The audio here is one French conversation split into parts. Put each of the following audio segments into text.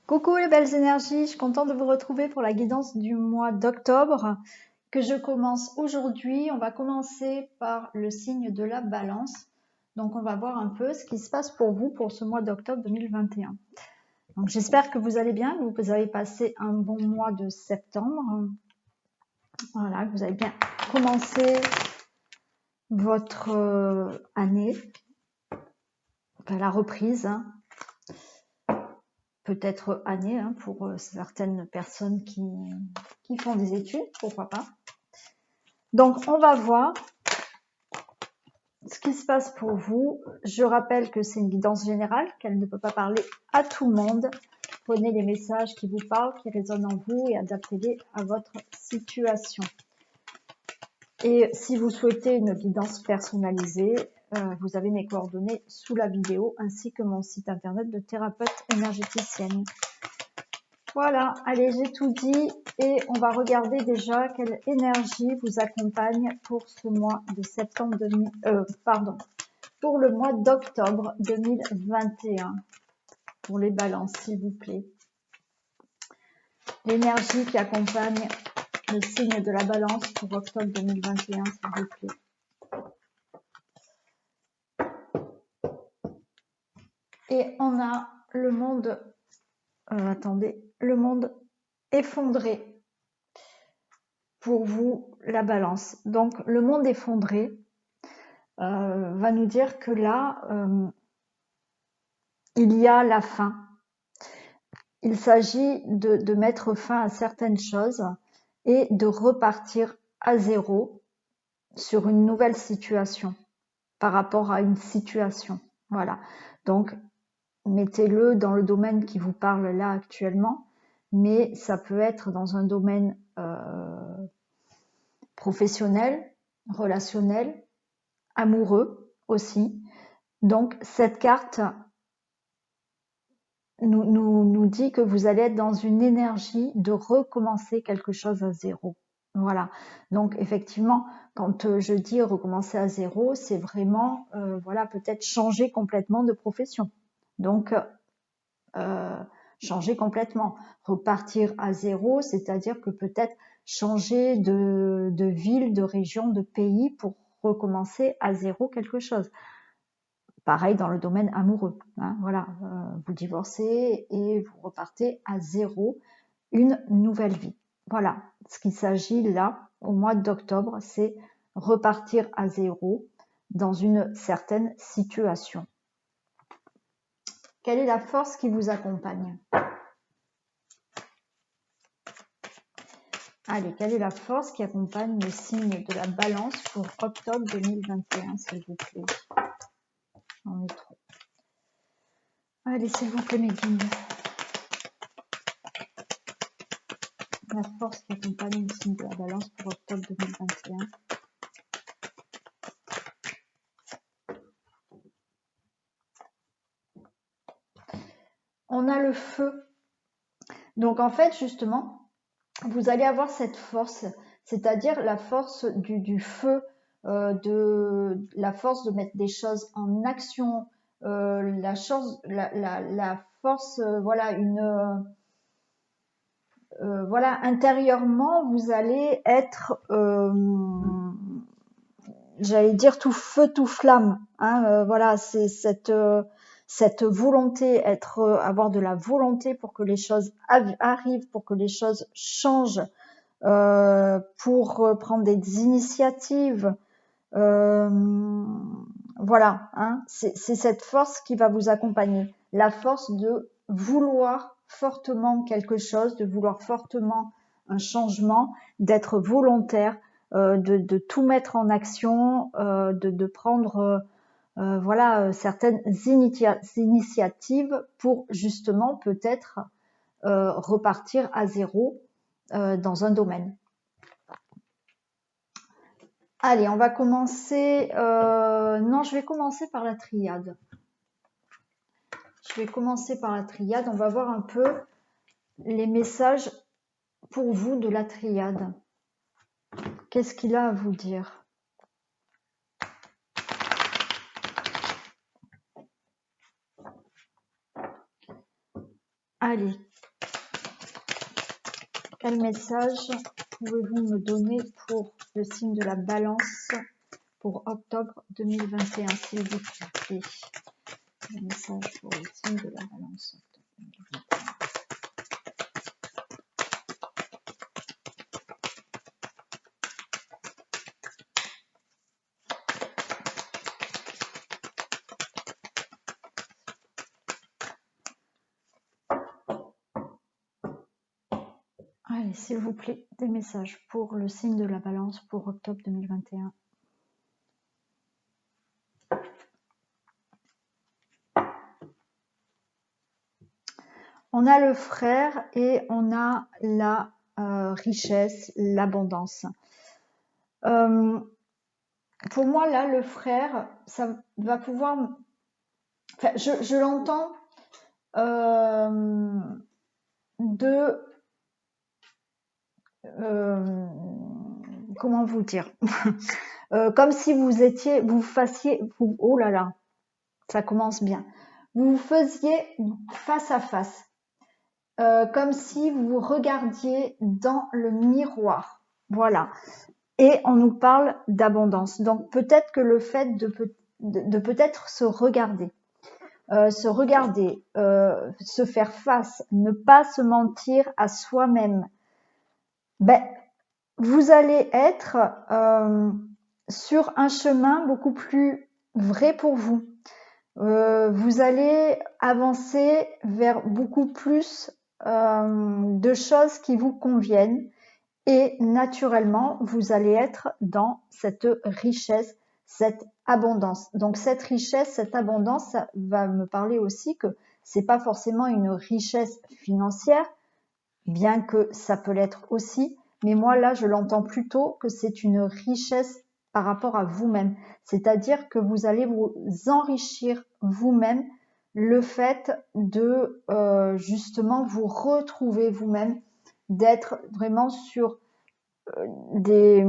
Coucou les belles énergies, je suis contente de vous retrouver pour la guidance du mois d'octobre que je commence aujourd'hui. On va commencer par le signe de la balance. Donc on va voir un peu ce qui se passe pour vous pour ce mois d'octobre 2021. Donc j'espère que vous allez bien, que vous avez passé un bon mois de septembre. Voilà, que vous avez bien commencé votre année, la reprise. Peut-être année pour certaines personnes qui font des études, pourquoi pas. Donc, on va voir ce qui se passe pour vous. Je rappelle que c'est une guidance générale, qu'elle ne peut pas parler à tout le monde. Prenez les messages qui vous parlent, qui résonnent en vous et adaptez-les à votre situation. Et si vous souhaitez une guidance personnalisée, vous avez mes coordonnées sous la vidéo ainsi que mon site internet de thérapeute énergéticienne. Voilà, allez, j'ai tout dit et on va regarder déjà quelle énergie vous accompagne pour ce mois de septembre pour le mois d'octobre 2021. Pour les balances, s'il vous plaît. L'énergie qui accompagne le signe de la balance pour octobre 2021, s'il vous plaît. Et on a le monde, le monde effondré. Pour vous, la balance. Donc, le monde effondré va nous dire que là, il y a la fin. Il s'agit de mettre fin à certaines choses et de repartir à zéro sur une nouvelle situation par rapport à une situation. Voilà. Donc, mettez-le dans le domaine qui vous parle là actuellement, mais ça peut être dans un domaine professionnel, relationnel, amoureux aussi. Donc, cette carte nous dit que vous allez être dans une énergie de recommencer quelque chose à zéro. Voilà. Donc, effectivement, quand je dis recommencer à zéro, c'est vraiment, voilà, peut-être changer complètement de profession. Donc, changer complètement. Repartir à zéro, c'est-à-dire que peut-être changer de ville, de région, de pays pour recommencer à zéro quelque chose. Pareil dans le domaine amoureux. Voilà, vous divorcez et vous repartez à zéro, une nouvelle vie. Voilà, ce qu'il s'agit là, au mois d'octobre, c'est repartir à zéro dans une certaine situation. Quelle est la force qui vous accompagne? Allez, quelle est la force qui accompagne le signe de la balance pour octobre 2021, s'il vous plaît? On est trop. Allez, s'il vous plaît, mes guides. La force qui accompagne le signe de la balance pour octobre 2021. On a le feu. Donc, en fait, justement, vous allez avoir cette force, c'est-à-dire la force du feu, la force de mettre des choses en action, la force, voilà, voilà, intérieurement, vous allez être, j'allais dire tout feu, tout flamme. Voilà, c'est cette volonté, avoir de la volonté pour que les choses arrivent, pour que les choses changent, pour prendre des initiatives. Voilà, c'est cette force qui va vous accompagner. La force de vouloir fortement quelque chose, de vouloir fortement un changement, d'être volontaire, de tout mettre en action, de prendre voilà, certaines initiatives pour justement peut-être repartir à zéro dans un domaine. Allez, on va commencer. Non, je vais commencer par la triade. On va voir un peu les messages pour vous de la triade. Qu'est-ce qu'il a à vous dire? Allez, quel message pouvez-vous me donner pour le signe de la Balance pour octobre 2021, s'il vous plaît? Le message pour le signe de la Balance, octobre 2021. Allez, s'il vous plaît, des messages pour le signe de la Balance pour octobre 2021. On a le frère et on a la richesse, l'abondance. Pour moi, là, le frère, ça va pouvoir... Enfin, je l'entends de... comment vous dire comme si vous fassiez... oh là là, ça commence bien. Vous faisiez face à face. Comme si vous vous regardiez dans le miroir. Voilà. Et on nous parle d'abondance. Donc peut-être que le fait de peut-être se regarder, se faire face, ne pas se mentir à soi-même, ben, vous allez être sur un chemin beaucoup plus vrai pour vous. Vous allez avancer vers beaucoup plus de choses qui vous conviennent et naturellement, vous allez être dans cette richesse, cette abondance. Donc cette richesse, cette abondance, ça va me parler aussi que c'est pas forcément une richesse financière, bien que ça peut l'être aussi, mais moi là, je l'entends plutôt que c'est une richesse par rapport à vous-même. C'est-à-dire que vous allez vous enrichir vous-même, le fait de justement vous retrouver vous-même, d'être vraiment sur des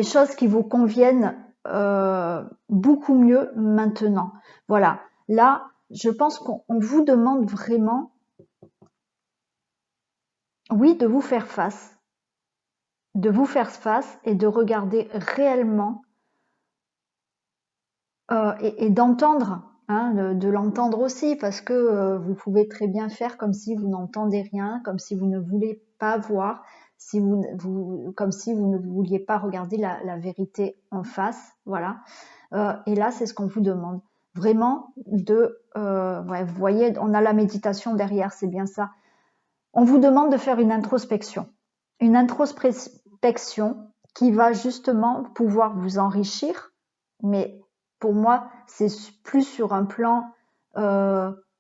choses qui vous conviennent beaucoup mieux maintenant. Voilà. Là, je pense qu'on vous demande vraiment, oui, de vous faire face. De vous faire face et de regarder réellement et d'entendre, hein, de l'entendre aussi, parce que vous pouvez très bien faire comme si vous n'entendez rien, comme si vous ne voulez pas voir, si comme si vous ne vouliez pas regarder la vérité en face, voilà. Et là, c'est ce qu'on vous demande, vraiment ouais, vous voyez, on a la méditation derrière, c'est bien ça. On vous demande de faire une introspection qui va justement pouvoir vous enrichir, mais pour moi, c'est plus sur un plan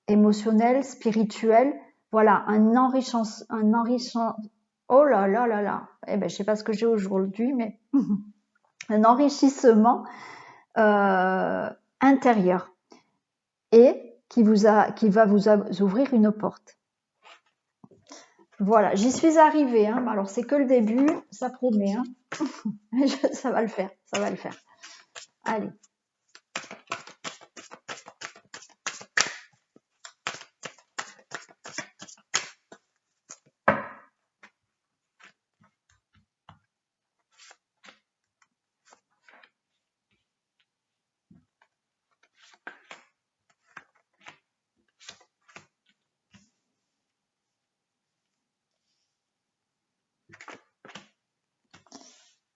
émotionnel, spirituel. Voilà, un enrichissement. Oh là là là là. Eh ben, je sais pas ce que j'ai aujourd'hui, mais un enrichissement intérieur et qui va vous ouvrir une porte. Voilà, j'y suis arrivée. Hein. Alors, c'est que le début, ça promet. Hein. Ça va le faire, ça va le faire. Allez.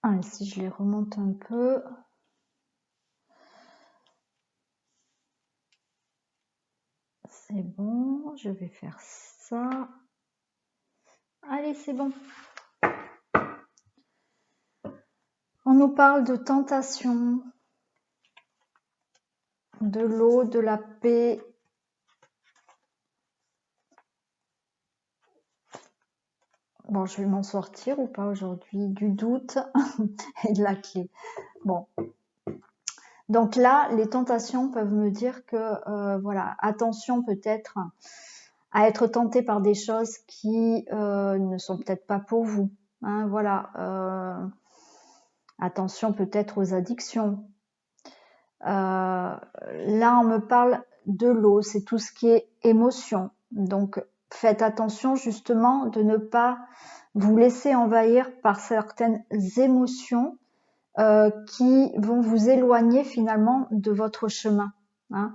Allez, si je les remonte un peu. C'est bon, je vais faire ça. Allez, c'est bon. On nous parle de tentation, de l'eau, de la paix. Bon, je vais m'en sortir ou pas aujourd'hui? Du doute et de la clé. Bon. Donc là, les tentations peuvent me dire que, voilà, attention peut-être à être tenté par des choses qui ne sont peut-être pas pour vous. Hein, voilà. Attention peut-être aux addictions. Là, on me parle de l'eau, c'est tout ce qui est émotion. Donc, faites attention justement de ne pas vous laisser envahir par certaines émotions qui vont vous éloigner finalement de votre chemin. Hein.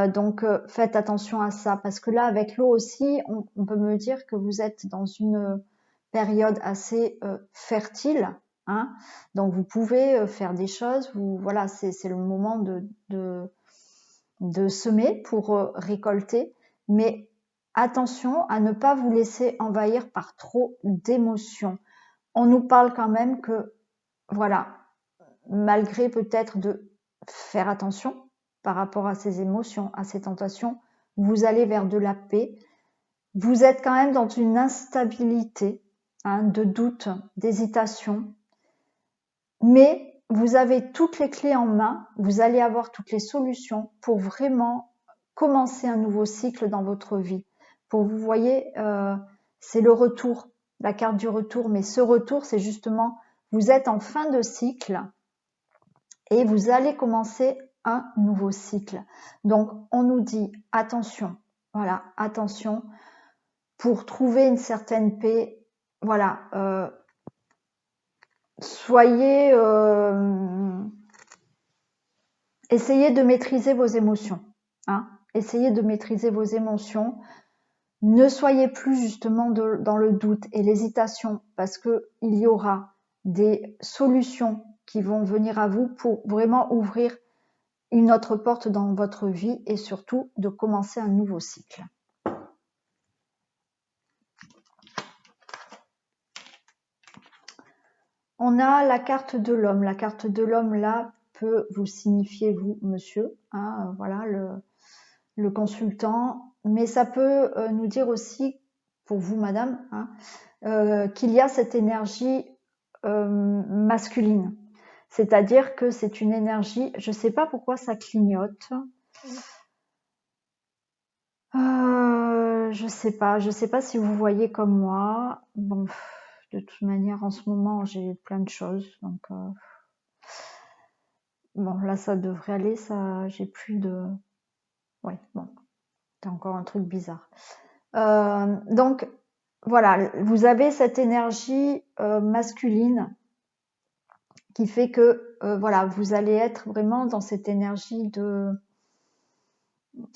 Donc, faites attention à ça, parce que là, avec l'eau aussi, on peut me dire que vous êtes dans une période assez fertile. Hein. Donc, vous pouvez faire des choses. Voilà, c'est le moment de semer pour récolter, mais attention à ne pas vous laisser envahir par trop d'émotions. On nous parle quand même que, voilà, malgré peut-être de faire attention par rapport à ces émotions, à ces tentations, vous allez vers de la paix. Vous êtes quand même dans une instabilité, hein, de doute, d'hésitation, mais vous avez toutes les clés en main, vous allez avoir toutes les solutions pour vraiment commencer un nouveau cycle dans votre vie. Pour vous voyez, c'est le retour, la carte du retour, mais ce retour, c'est justement, vous êtes en fin de cycle et vous allez commencer un nouveau cycle. Donc, on nous dit attention, voilà, attention, pour trouver une certaine paix, voilà, soyez, essayez de maîtriser vos émotions, hein, essayez de maîtriser vos émotions. Ne soyez plus justement dans le doute et l'hésitation, parce que il y aura des solutions qui vont venir à vous pour vraiment ouvrir une autre porte dans votre vie et surtout de commencer un nouveau cycle. On a la carte de l'homme. La carte de l'homme, là, peut vous signifier, vous, monsieur, hein, voilà, le consultant. Mais ça peut nous dire aussi, pour vous, madame, hein, qu'il y a cette énergie masculine. C'est-à-dire que c'est une énergie, je ne sais pas pourquoi ça clignote. Je sais pas si vous voyez comme moi. Bon, de toute manière, en ce moment, j'ai plein de choses, donc bon, là, ça devrait aller. Ça, j'ai plus de. Ouais, bon, c'est encore un truc bizarre. Donc, voilà, vous avez cette énergie masculine qui fait que, voilà, vous allez être vraiment dans cette énergie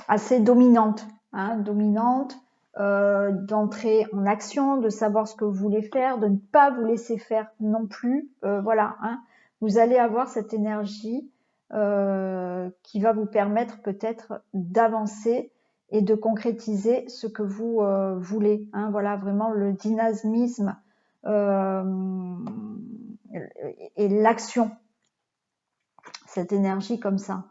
assez dominante, hein, dominante, d'entrer en action, de savoir ce que vous voulez faire, de ne pas vous laisser faire non plus. Voilà, hein, vous allez avoir cette énergie qui va vous permettre peut-être d'avancer et de concrétiser ce que vous voulez. Hein, voilà, vraiment le dynamisme et l'action, cette énergie comme ça.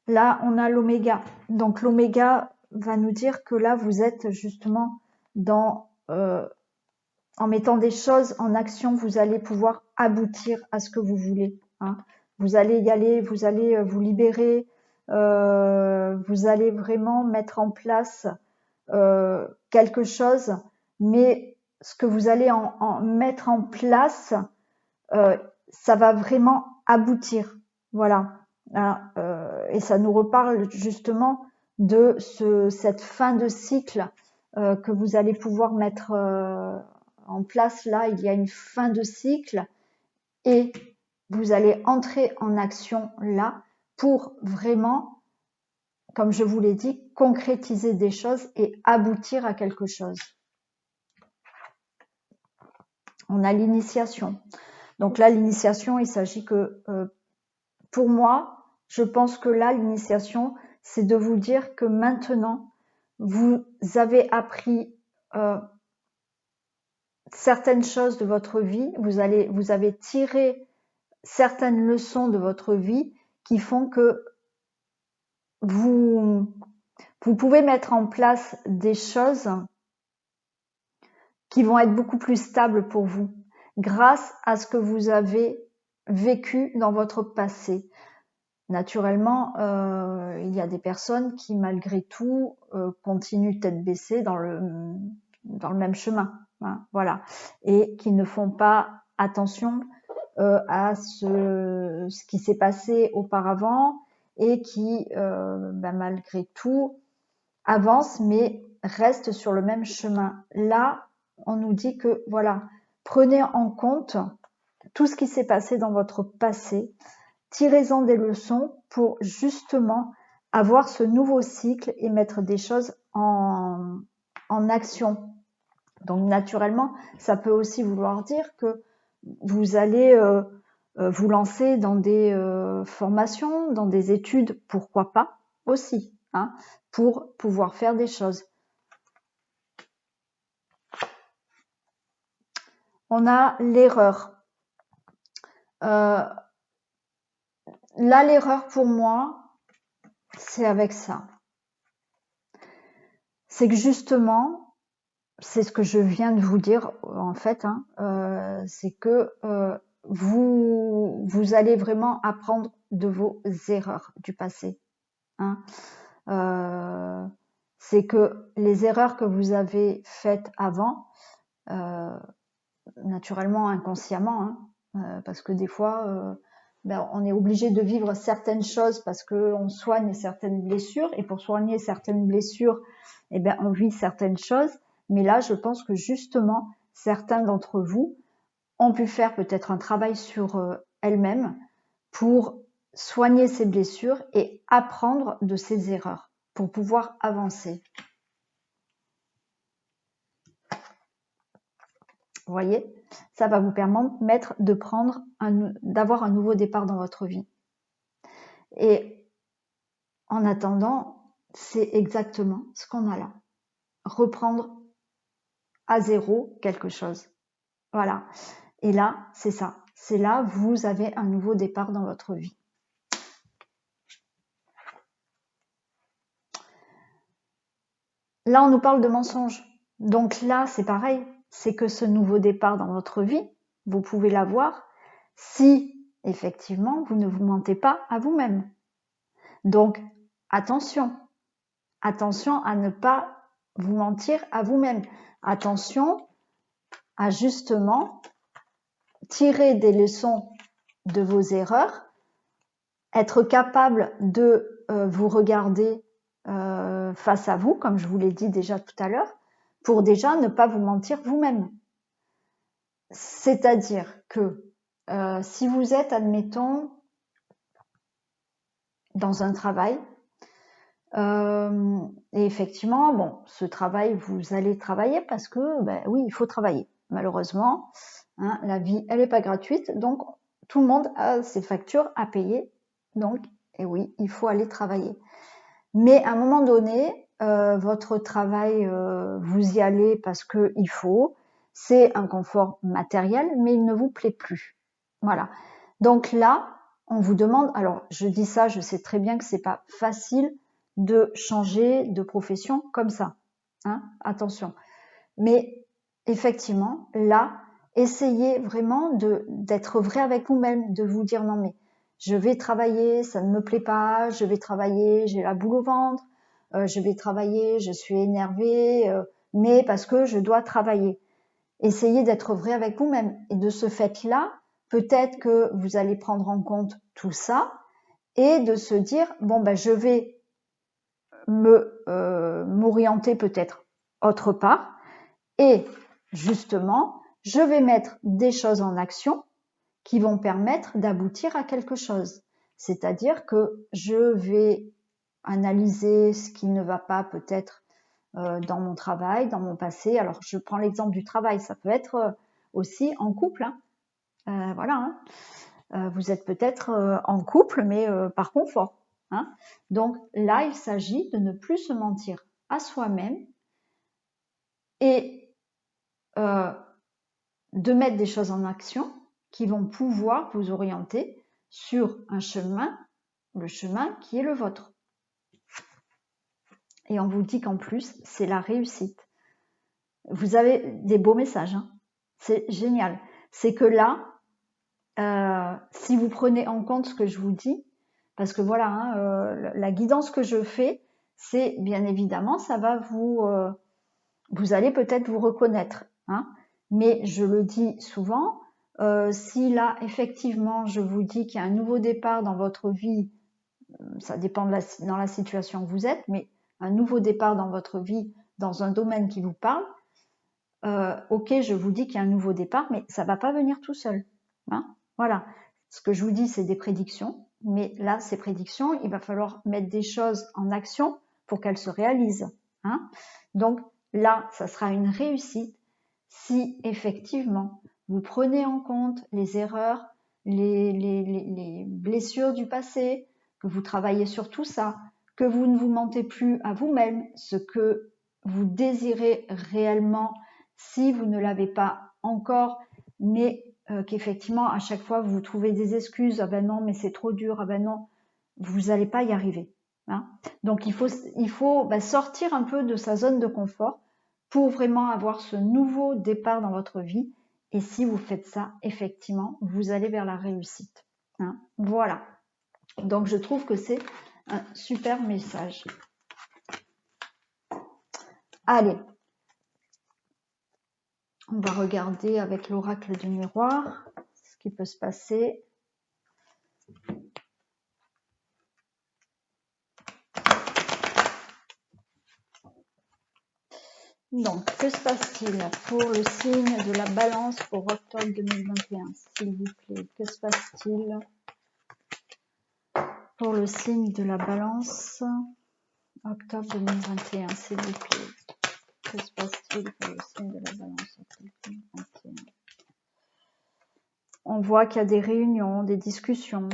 Là, on a l'oméga. Donc, l'oméga va nous dire que là, vous êtes justement dans, en mettant des choses en action, vous allez pouvoir aboutir à ce que vous voulez. Hein. Vous allez y aller, vous allez vous libérer, vous allez vraiment mettre en place quelque chose, mais ce que vous allez en mettre en place, ça va vraiment aboutir. Voilà. Hein, et ça nous reparle justement de cette fin de cycle que vous allez pouvoir mettre en place. Là, il y a une fin de cycle et vous allez entrer en action là pour vraiment, comme je vous l'ai dit, concrétiser des choses et aboutir à quelque chose. On a l'initiation. Donc là, l'initiation, il s'agit que, pour moi, je pense que là, l'initiation, c'est de vous dire que maintenant, vous avez appris certaines choses de votre vie, vous avez tiré certaines leçons de votre vie qui font que vous pouvez mettre en place des choses qui vont être beaucoup plus stables pour vous grâce à ce que vous avez vécu dans votre passé. Naturellement, il y a des personnes qui, malgré tout, continuent tête baissée dans le même chemin, hein, voilà, et qui ne font pas attention à ce qui s'est passé auparavant et qui, malgré tout, avance mais reste sur le même chemin. Là, on nous dit que voilà, prenez en compte tout ce qui s'est passé dans votre passé, tirez-en des leçons pour justement avoir ce nouveau cycle et mettre des choses en action. Donc naturellement, ça peut aussi vouloir dire que vous allez vous lancer dans des formations, dans des études, pourquoi pas aussi, hein, pour pouvoir faire des choses. On a l'erreur. Là, l'erreur pour moi, c'est avec ça. C'est que justement, c'est ce que je viens de vous dire en fait, hein, c'est que vous allez vraiment apprendre de vos erreurs du passé. Hein. C'est que les erreurs que vous avez faites avant, naturellement inconsciemment, hein, parce que des fois, on est obligé de vivre certaines choses parce qu'on soigne certaines blessures, et pour soigner certaines blessures, on vit certaines choses. Mais là, je pense que justement, certains d'entre vous ont pu faire peut-être un travail sur elles-mêmes pour soigner ces blessures et apprendre de ces erreurs pour pouvoir avancer. Vous voyez, ça va vous permettre d'avoir un nouveau départ dans votre vie. Et en attendant, c'est exactement ce qu'on a là. Reprendre à zéro quelque chose. Voilà. Et là, c'est ça. C'est là, vous avez un nouveau départ dans votre vie. Là, on nous parle de mensonges. Donc là, c'est pareil. C'est que ce nouveau départ dans votre vie, vous pouvez l'avoir si, effectivement, vous ne vous mentez pas à vous-même. Donc, attention. Attention à ne pas vous mentir à vous-même. Attention à justement tirer des leçons de vos erreurs, être capable de vous regarder face à vous, comme je vous l'ai dit déjà tout à l'heure, pour déjà ne pas vous mentir vous-même. C'est-à-dire que si vous êtes, admettons, dans un travail, et effectivement, bon, ce travail, vous allez travailler parce que, oui, il faut travailler. Malheureusement, hein, la vie, elle n'est pas gratuite, donc tout le monde a ses factures à payer. Donc, et oui, il faut aller travailler. Mais à un moment donné, votre travail, vous y allez parce que il faut. C'est un confort matériel, mais il ne vous plaît plus. Voilà. Donc là, on vous demande. Alors, je dis ça, je sais très bien que c'est pas facile de changer de profession comme ça. Hein, attention. Mais effectivement, là, essayez vraiment d'être vrai avec vous-même, de vous dire non mais je vais travailler, ça ne me plaît pas, je vais travailler, j'ai la boule au ventre, je vais travailler, je suis énervée, mais parce que je dois travailler. Essayez d'être vrai avec vous-même. Et de ce fait-là, peut-être que vous allez prendre en compte tout ça et de se dire, bon, je vais m'orienter peut-être autre part et justement, je vais mettre des choses en action qui vont permettre d'aboutir à quelque chose. C'est-à-dire que je vais analyser ce qui ne va pas peut-être dans mon travail, dans mon passé. Alors, je prends l'exemple du travail, ça peut être aussi en couple. Hein. Voilà. Hein. Vous êtes peut-être en couple, mais par confort. Hein. Donc là, il s'agit de ne plus se mentir à soi-même et de mettre des choses en action qui vont pouvoir vous orienter sur un chemin, le chemin qui est le vôtre. Et on vous dit qu'en plus, c'est la réussite. Vous avez des beaux messages, hein. C'est génial. C'est que là, si vous prenez en compte ce que je vous dis, parce que voilà, hein, la guidance que je fais, c'est bien évidemment, ça va vous allez peut-être vous reconnaître, hein, mais je le dis souvent, Si là, effectivement, je vous dis qu'il y a un nouveau départ dans votre vie, ça dépend dans la situation où vous êtes, mais un nouveau départ dans votre vie, dans un domaine qui vous parle, ok, je vous dis qu'il y a un nouveau départ, mais ça va pas venir tout seul. Hein, voilà. Ce que je vous dis, c'est des prédictions, mais là, ces prédictions, il va falloir mettre des choses en action pour qu'elles se réalisent. Hein. Donc là, ça sera une réussite si effectivement vous prenez en compte les erreurs, les blessures du passé, que vous travaillez sur tout ça, que vous ne vous mentez plus à vous-même, ce que vous désirez réellement si vous ne l'avez pas encore, mais qu'effectivement à chaque fois vous trouvez des excuses, ah ben non mais c'est trop dur, ah ben non, vous n'allez pas y arriver. Hein. Donc il faut sortir un peu de sa zone de confort pour vraiment avoir ce nouveau départ dans votre vie. Et si vous faites ça, effectivement, vous allez vers la réussite. Hein. Voilà. Donc je trouve que c'est un super message. Allez, on va regarder avec l'oracle du miroir ce qui peut se passer. Donc, que se passe-t-il pour le signe de la balance pour octobre 2021, s'il vous plaît? Que se passe-t-il pour le signe de la balance octobre 2021, s'il vous plaît? Que se passe-t-il pour le signe de la balance octobre 2021? On voit qu'il y a des réunions, des discussions.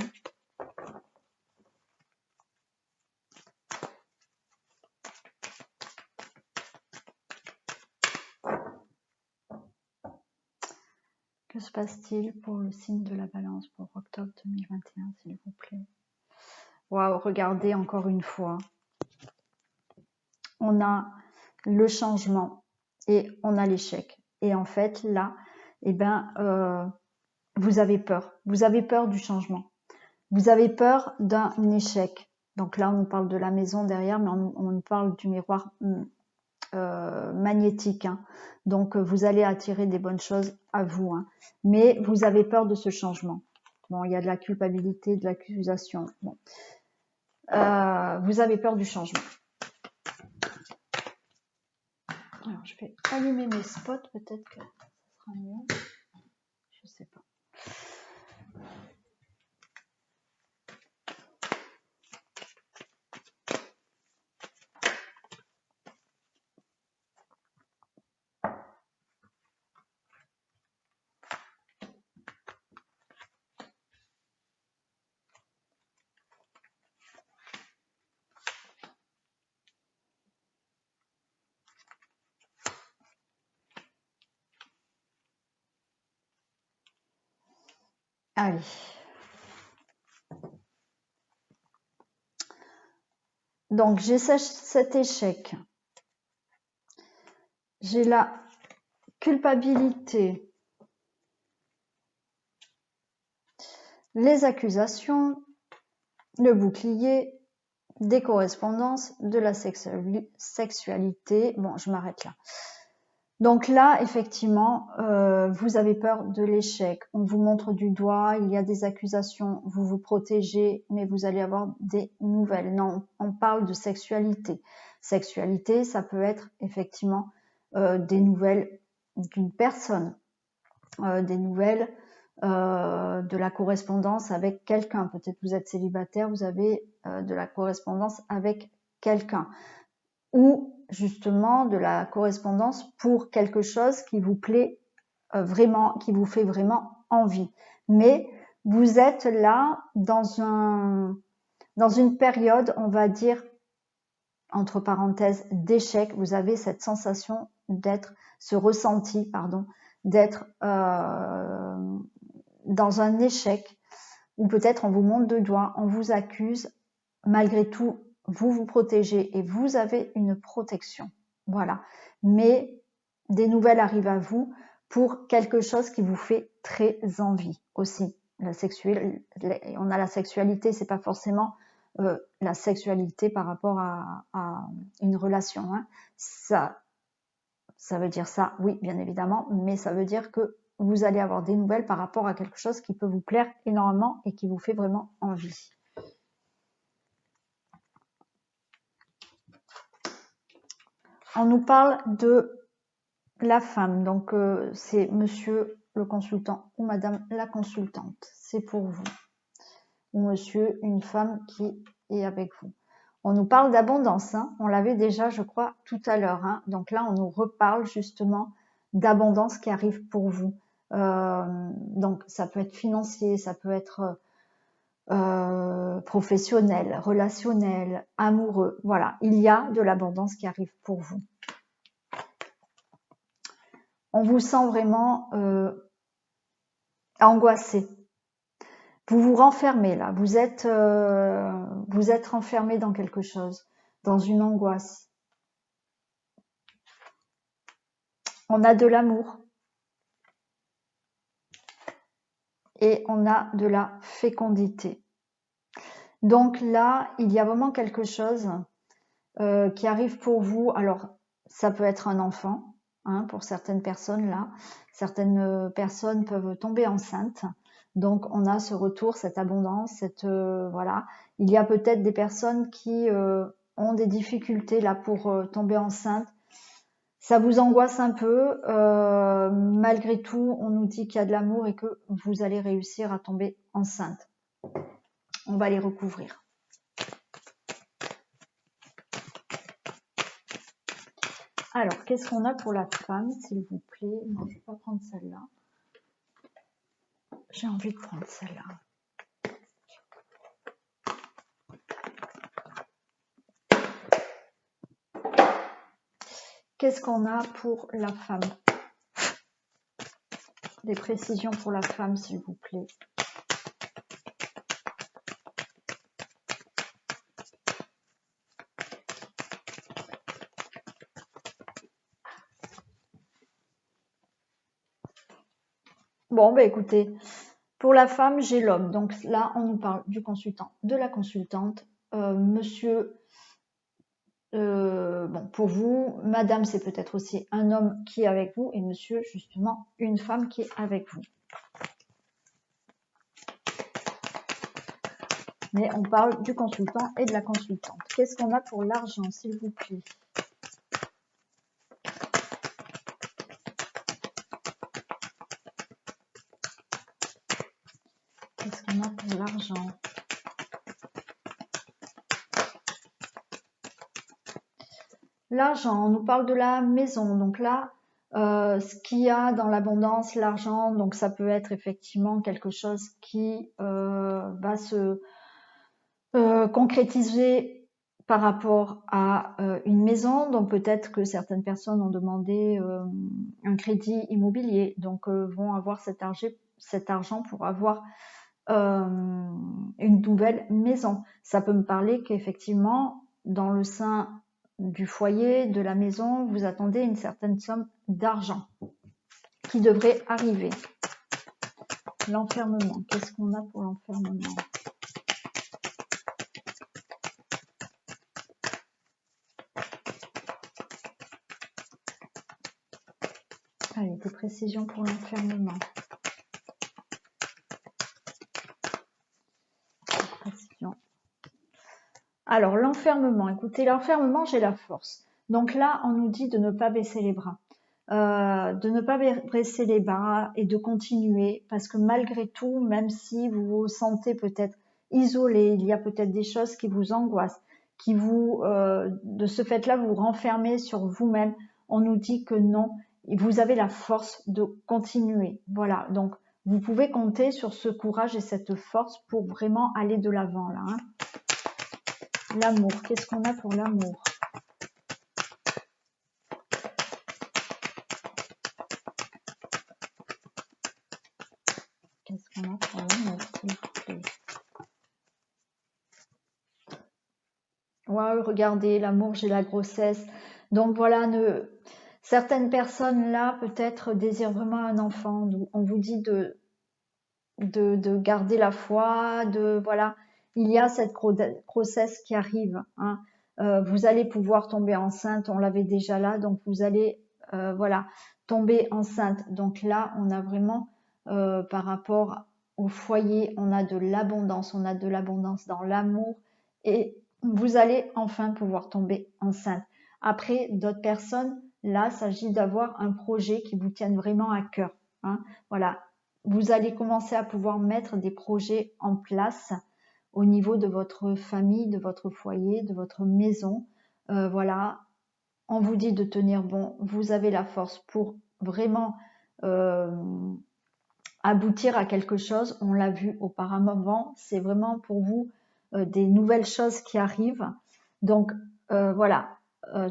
Que se passe-t-il pour le signe de la balance pour octobre 2021, s'il vous plaît? Waouh, regardez encore une fois. On a le changement et on a l'échec. Et en fait, là, eh ben, vous avez peur. Vous avez peur du changement. Vous avez peur d'un échec. Donc là, on parle de la maison derrière, mais on parle du miroir magnétique. Hein. Donc, vous allez attirer des bonnes choses à vous. Hein. Mais vous avez peur de ce changement. Bon, il y a de la culpabilité, de l'accusation. Bon. Vous avez peur du changement. Alors, je vais allumer mes spots. Peut-être que ça sera mieux. Je sais pas. Allez. Donc, j'ai cet échec. J'ai la culpabilité, les accusations, le bouclier, des correspondances, de la sexualité. Bon, je m'arrête là. Donc là, effectivement, vous avez peur de l'échec. On vous montre du doigt, il y a des accusations, vous vous protégez, mais vous allez avoir des nouvelles. Non, on parle de sexualité. Sexualité, ça peut être effectivement des nouvelles d'une personne, des nouvelles de la correspondance avec quelqu'un. Peut-être vous êtes célibataire, vous avez de la correspondance avec quelqu'un. Ou justement de la correspondance pour quelque chose qui vous plaît vraiment, qui vous fait vraiment envie. Mais vous êtes là dans une période, on va dire, entre parenthèses, d'échec. Vous avez cette sensation d'être, ce ressenti, pardon, d'être dans un échec, ou peut-être on vous montre deux doigts, on vous accuse, malgré tout, vous vous protégez et vous avez une protection. Voilà. Mais des nouvelles arrivent à vous pour quelque chose qui vous fait très envie aussi. On a la sexualité, c'est pas forcément la sexualité par rapport à une relation. Hein. Ça veut dire ça, oui, bien évidemment, mais ça veut dire que vous allez avoir des nouvelles par rapport à quelque chose qui peut vous plaire énormément et qui vous fait vraiment envie. On nous parle de la femme, donc c'est monsieur le consultant ou madame la consultante, c'est pour vous. Ou monsieur, une femme qui est avec vous. On nous parle d'abondance, hein. On l'avait déjà, je crois, tout à l'heure. Hein. Donc là, on nous reparle justement d'abondance qui arrive pour vous. Donc ça peut être financier, ça peut être professionnel, relationnel, amoureux. Voilà, il y a de l'abondance qui arrive pour vous. On vous sent vraiment angoissé. Vous vous renfermez là, vous êtes renfermé dans quelque chose, dans une angoisse. On a de l'amour et on a de la fécondité. Donc là, il y a vraiment quelque chose qui arrive pour vous. Alors, ça peut être un enfant, hein, pour certaines personnes là. Certaines personnes peuvent tomber enceintes. Donc, on a ce retour, cette abondance, voilà. Il y a peut-être des personnes qui ont des difficultés là pour tomber enceinte. Ça vous angoisse un peu. Malgré tout, on nous dit qu'il y a de l'amour et que vous allez réussir à tomber enceinte. On va les recouvrir. Alors, qu'est-ce qu'on a pour la femme, s'il vous plaît? Non, je ne vais pas prendre celle-là. J'ai envie de prendre celle-là. Qu'est-ce qu'on a pour la femme? Des précisions pour la femme, s'il vous plaît. Bon, bah écoutez, pour la femme, j'ai l'homme. Donc là, on nous parle du consultant, de la consultante. Monsieur, bon, pour vous, madame, c'est peut-être aussi un homme qui est avec vous et monsieur, justement, une femme qui est avec vous. Mais on parle du consultant et de la consultante. Qu'est-ce qu'on a pour l'argent, s'il vous plaît? Qu'est-ce qu'on a pour l'argent? L'argent, on nous parle de la maison. Donc là, ce qu'il y a dans l'abondance, l'argent, donc ça peut être effectivement quelque chose qui va se concrétiser par rapport à une maison. Donc peut-être que certaines personnes ont demandé un crédit immobilier, donc vont avoir cet argent pour avoir une nouvelle maison. Ça peut me parler qu'effectivement, dans le sein du foyer, de la maison, vous attendez une certaine somme d'argent qui devrait arriver. L'enfermement, qu'est-ce qu'on a pour l'enfermement? Allez, des précisions pour l'enfermement. Alors, l'enfermement, écoutez, l'enfermement, j'ai la force. Donc là, on nous dit de ne pas baisser les bras. De ne pas baisser les bras et de continuer, parce que malgré tout, même si vous vous sentez peut-être isolé, il y a peut-être des choses qui vous angoissent, qui vous, de ce fait-là, vous renfermez sur vous-même. On nous dit que non, vous avez la force de continuer. Voilà, donc vous pouvez compter sur ce courage et cette force pour vraiment aller de l'avant là. Hein. L'amour, qu'est-ce qu'on a pour l'amour? Qu'est-ce qu'on a pour l'amour, s'il vous plaît? Ouais, regardez, l'amour, j'ai la grossesse. Donc voilà, certaines personnes là, peut-être, désirent vraiment un enfant. On vous dit de garder la foi, voilà. Il y a cette grossesse qui arrive. Hein. Vous allez pouvoir tomber enceinte, on l'avait déjà là, donc vous allez, voilà, tomber enceinte. Donc là, on a vraiment, par rapport au foyer, on a de l'abondance dans l'amour et vous allez enfin pouvoir tomber enceinte. Après, d'autres personnes, là, il s'agit d'avoir un projet qui vous tienne vraiment à cœur. Hein. Voilà, vous allez commencer à pouvoir mettre des projets en place au niveau de votre famille, de votre foyer, de votre maison. Voilà, on vous dit de tenir bon, vous avez la force pour vraiment aboutir à quelque chose. On l'a vu auparavant, c'est vraiment pour vous des nouvelles choses qui arrivent. Donc voilà,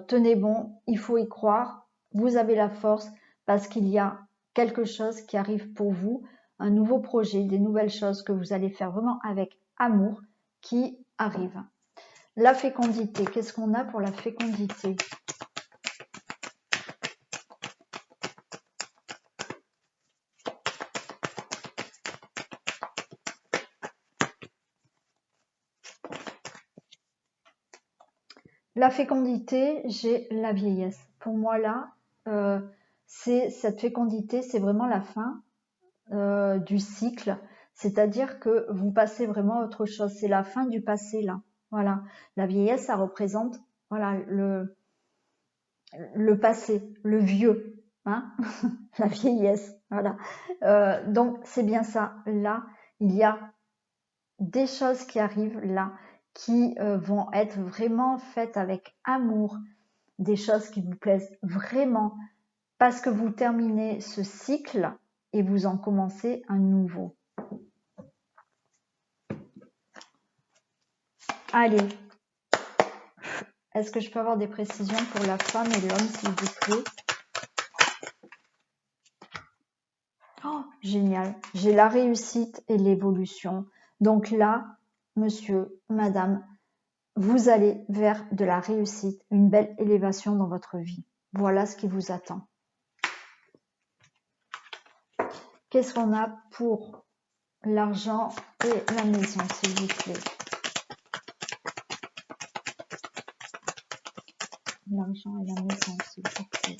tenez bon, il faut y croire, vous avez la force parce qu'il y a quelque chose qui arrive pour vous, un nouveau projet, des nouvelles choses que vous allez faire vraiment avec amour qui arrivent. La fécondité, qu'est-ce qu'on a pour la fécondité? La fécondité, j'ai la vieillesse. Pour moi là, c'est cette fécondité, c'est vraiment la fin du cycle. C'est-à-dire que vous passez vraiment à autre chose. C'est la fin du passé là. Voilà. La vieillesse, ça représente voilà le passé, le vieux, hein la vieillesse. Voilà. Donc c'est bien ça. Là, il y a des choses qui arrivent là qui vont être vraiment faites avec amour, des choses qui vous plaisent vraiment parce que vous terminez ce cycle et vous en commencez un nouveau. Allez, est-ce que je peux avoir des précisions pour la femme et l'homme, s'il vous plaît? Oh, génial, j'ai la réussite et l'évolution. Donc là, monsieur, madame, vous allez vers de la réussite, une belle élévation dans votre vie. Voilà ce qui vous attend. Qu'est-ce qu'on a pour l'argent et la maison, s'il vous plaît? L'argent et la maison, s'il vous plaît.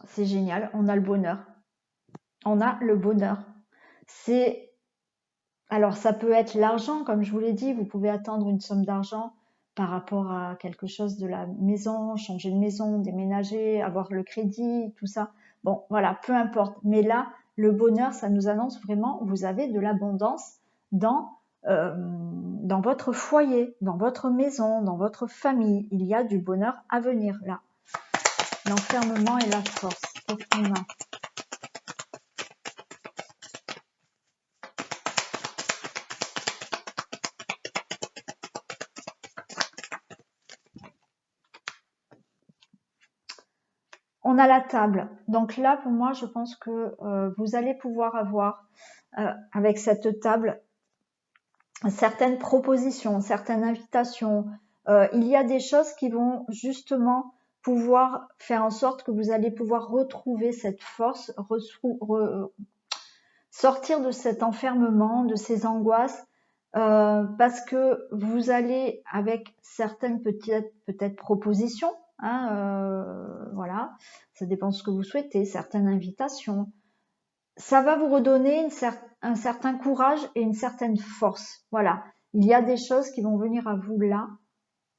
C'est génial, on a le bonheur. On a le bonheur. Alors ça peut être l'argent, comme je vous l'ai dit, vous pouvez attendre une somme d'argent par rapport à quelque chose de la maison, changer de maison, déménager, avoir le crédit, tout ça. Bon, voilà, peu importe. Mais là, le bonheur, ça nous annonce vraiment, vous avez de l'abondance dans votre foyer, dans votre maison, dans votre famille. Il y a du bonheur à venir là. L'enfermement et la force. Qu'est-ce qu'on a? On a la table. Donc là, pour moi, je pense que vous allez pouvoir avoir avec cette table certaines propositions, certaines invitations. Il y a des choses qui vont justement pouvoir faire en sorte que vous allez pouvoir retrouver cette force, sortir de cet enfermement, de ces angoisses, parce que vous allez avec certaines peut-être propositions, hein, voilà, ça dépend de ce que vous souhaitez, certaines invitations. Ça va vous redonner un certain courage et une certaine force. Voilà, il y a des choses qui vont venir à vous là,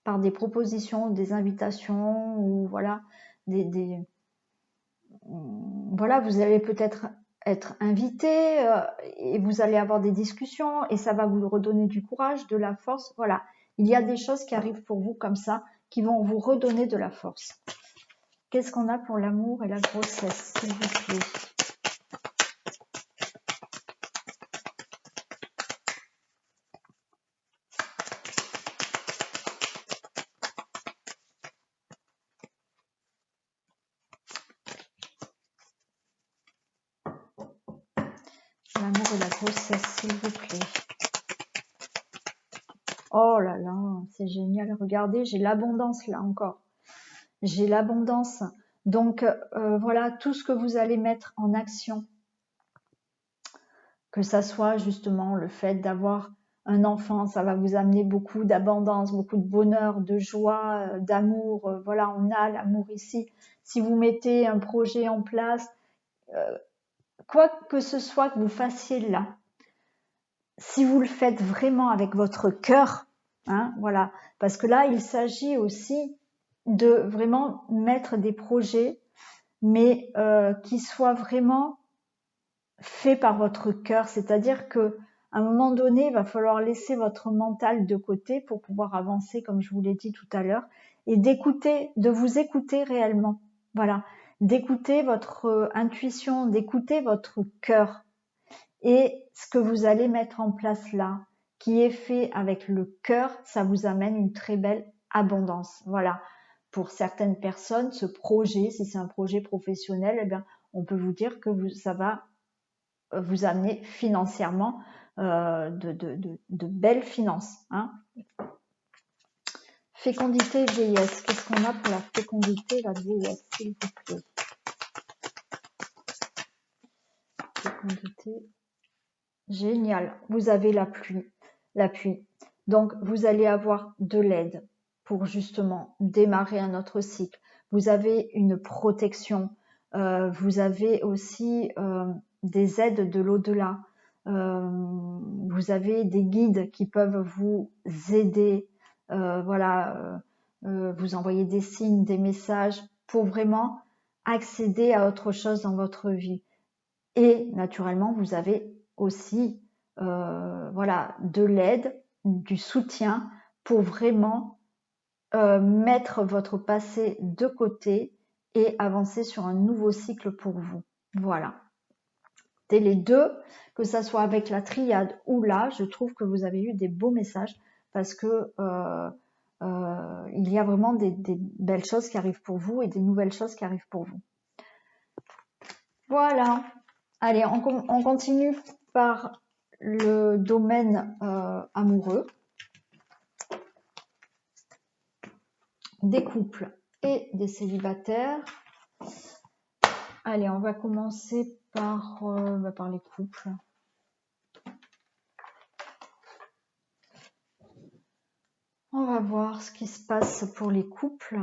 par des propositions, des invitations, ou voilà, voilà, vous allez peut-être être invité et vous allez avoir des discussions et ça va vous redonner du courage, de la force. Voilà, il y a des choses qui arrivent pour vous comme ça, qui vont vous redonner de la force. Qu'est-ce qu'on a pour l'amour et la grossesse, s'il vous plaît? L'amour et la grossesse, s'il vous plaît. Oh là là, c'est génial. Regardez, j'ai l'abondance là encore. J'ai l'abondance. Donc voilà, tout ce que vous allez mettre en action, que ça soit justement le fait d'avoir un enfant, ça va vous amener beaucoup d'abondance, beaucoup de bonheur, de joie, d'amour. Voilà, on a l'amour ici. Si vous mettez un projet en place, quoi que ce soit que vous fassiez là, si vous le faites vraiment avec votre cœur, hein, voilà, parce que là, il s'agit aussi de vraiment mettre des projets, mais qui soient vraiment faits par votre cœur, c'est-à-dire que à un moment donné, il va falloir laisser votre mental de côté pour pouvoir avancer, comme je vous l'ai dit tout à l'heure, et d'écouter, de vous écouter réellement, voilà, d'écouter votre intuition, d'écouter votre cœur. Et ce que vous allez mettre en place là, qui est fait avec le cœur, ça vous amène une très belle abondance. Voilà. Pour certaines personnes, ce projet, si c'est un projet professionnel, eh bien, on peut vous dire que ça va vous amener financièrement de belles finances. Hein. Fécondité vieillesse. Qu'est-ce qu'on a pour la fécondité et la vieillesse, s'il vous plaît? Fécondité. Génial. Vous avez l'appui. Donc, vous allez avoir de l'aide pour justement démarrer un autre cycle. Vous avez une protection. Vous avez aussi des aides de l'au-delà. Vous avez des guides qui peuvent vous aider. Voilà, vous envoyer des signes, des messages pour vraiment accéder à autre chose dans votre vie. Et naturellement, vous avez aussi voilà, de l'aide, du soutien pour vraiment mettre votre passé de côté et avancer sur un nouveau cycle pour vous. Voilà. Dès les deux, que ça soit avec la triade ou là, je trouve que vous avez eu des beaux messages parce que il y a vraiment des belles choses qui arrivent pour vous et des nouvelles choses qui arrivent pour vous. Voilà. Allez, on continue par le domaine amoureux, des couples et des célibataires. Allez, on va commencer par les couples. On va voir ce qui se passe pour les couples.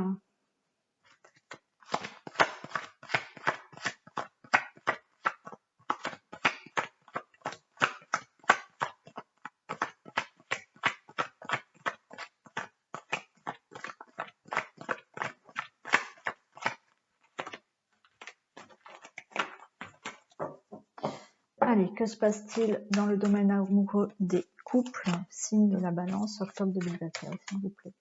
Allez, que se passe-t-il dans le domaine amoureux des couples? Signe de la balance, octobre 2021, s'il vous plaît.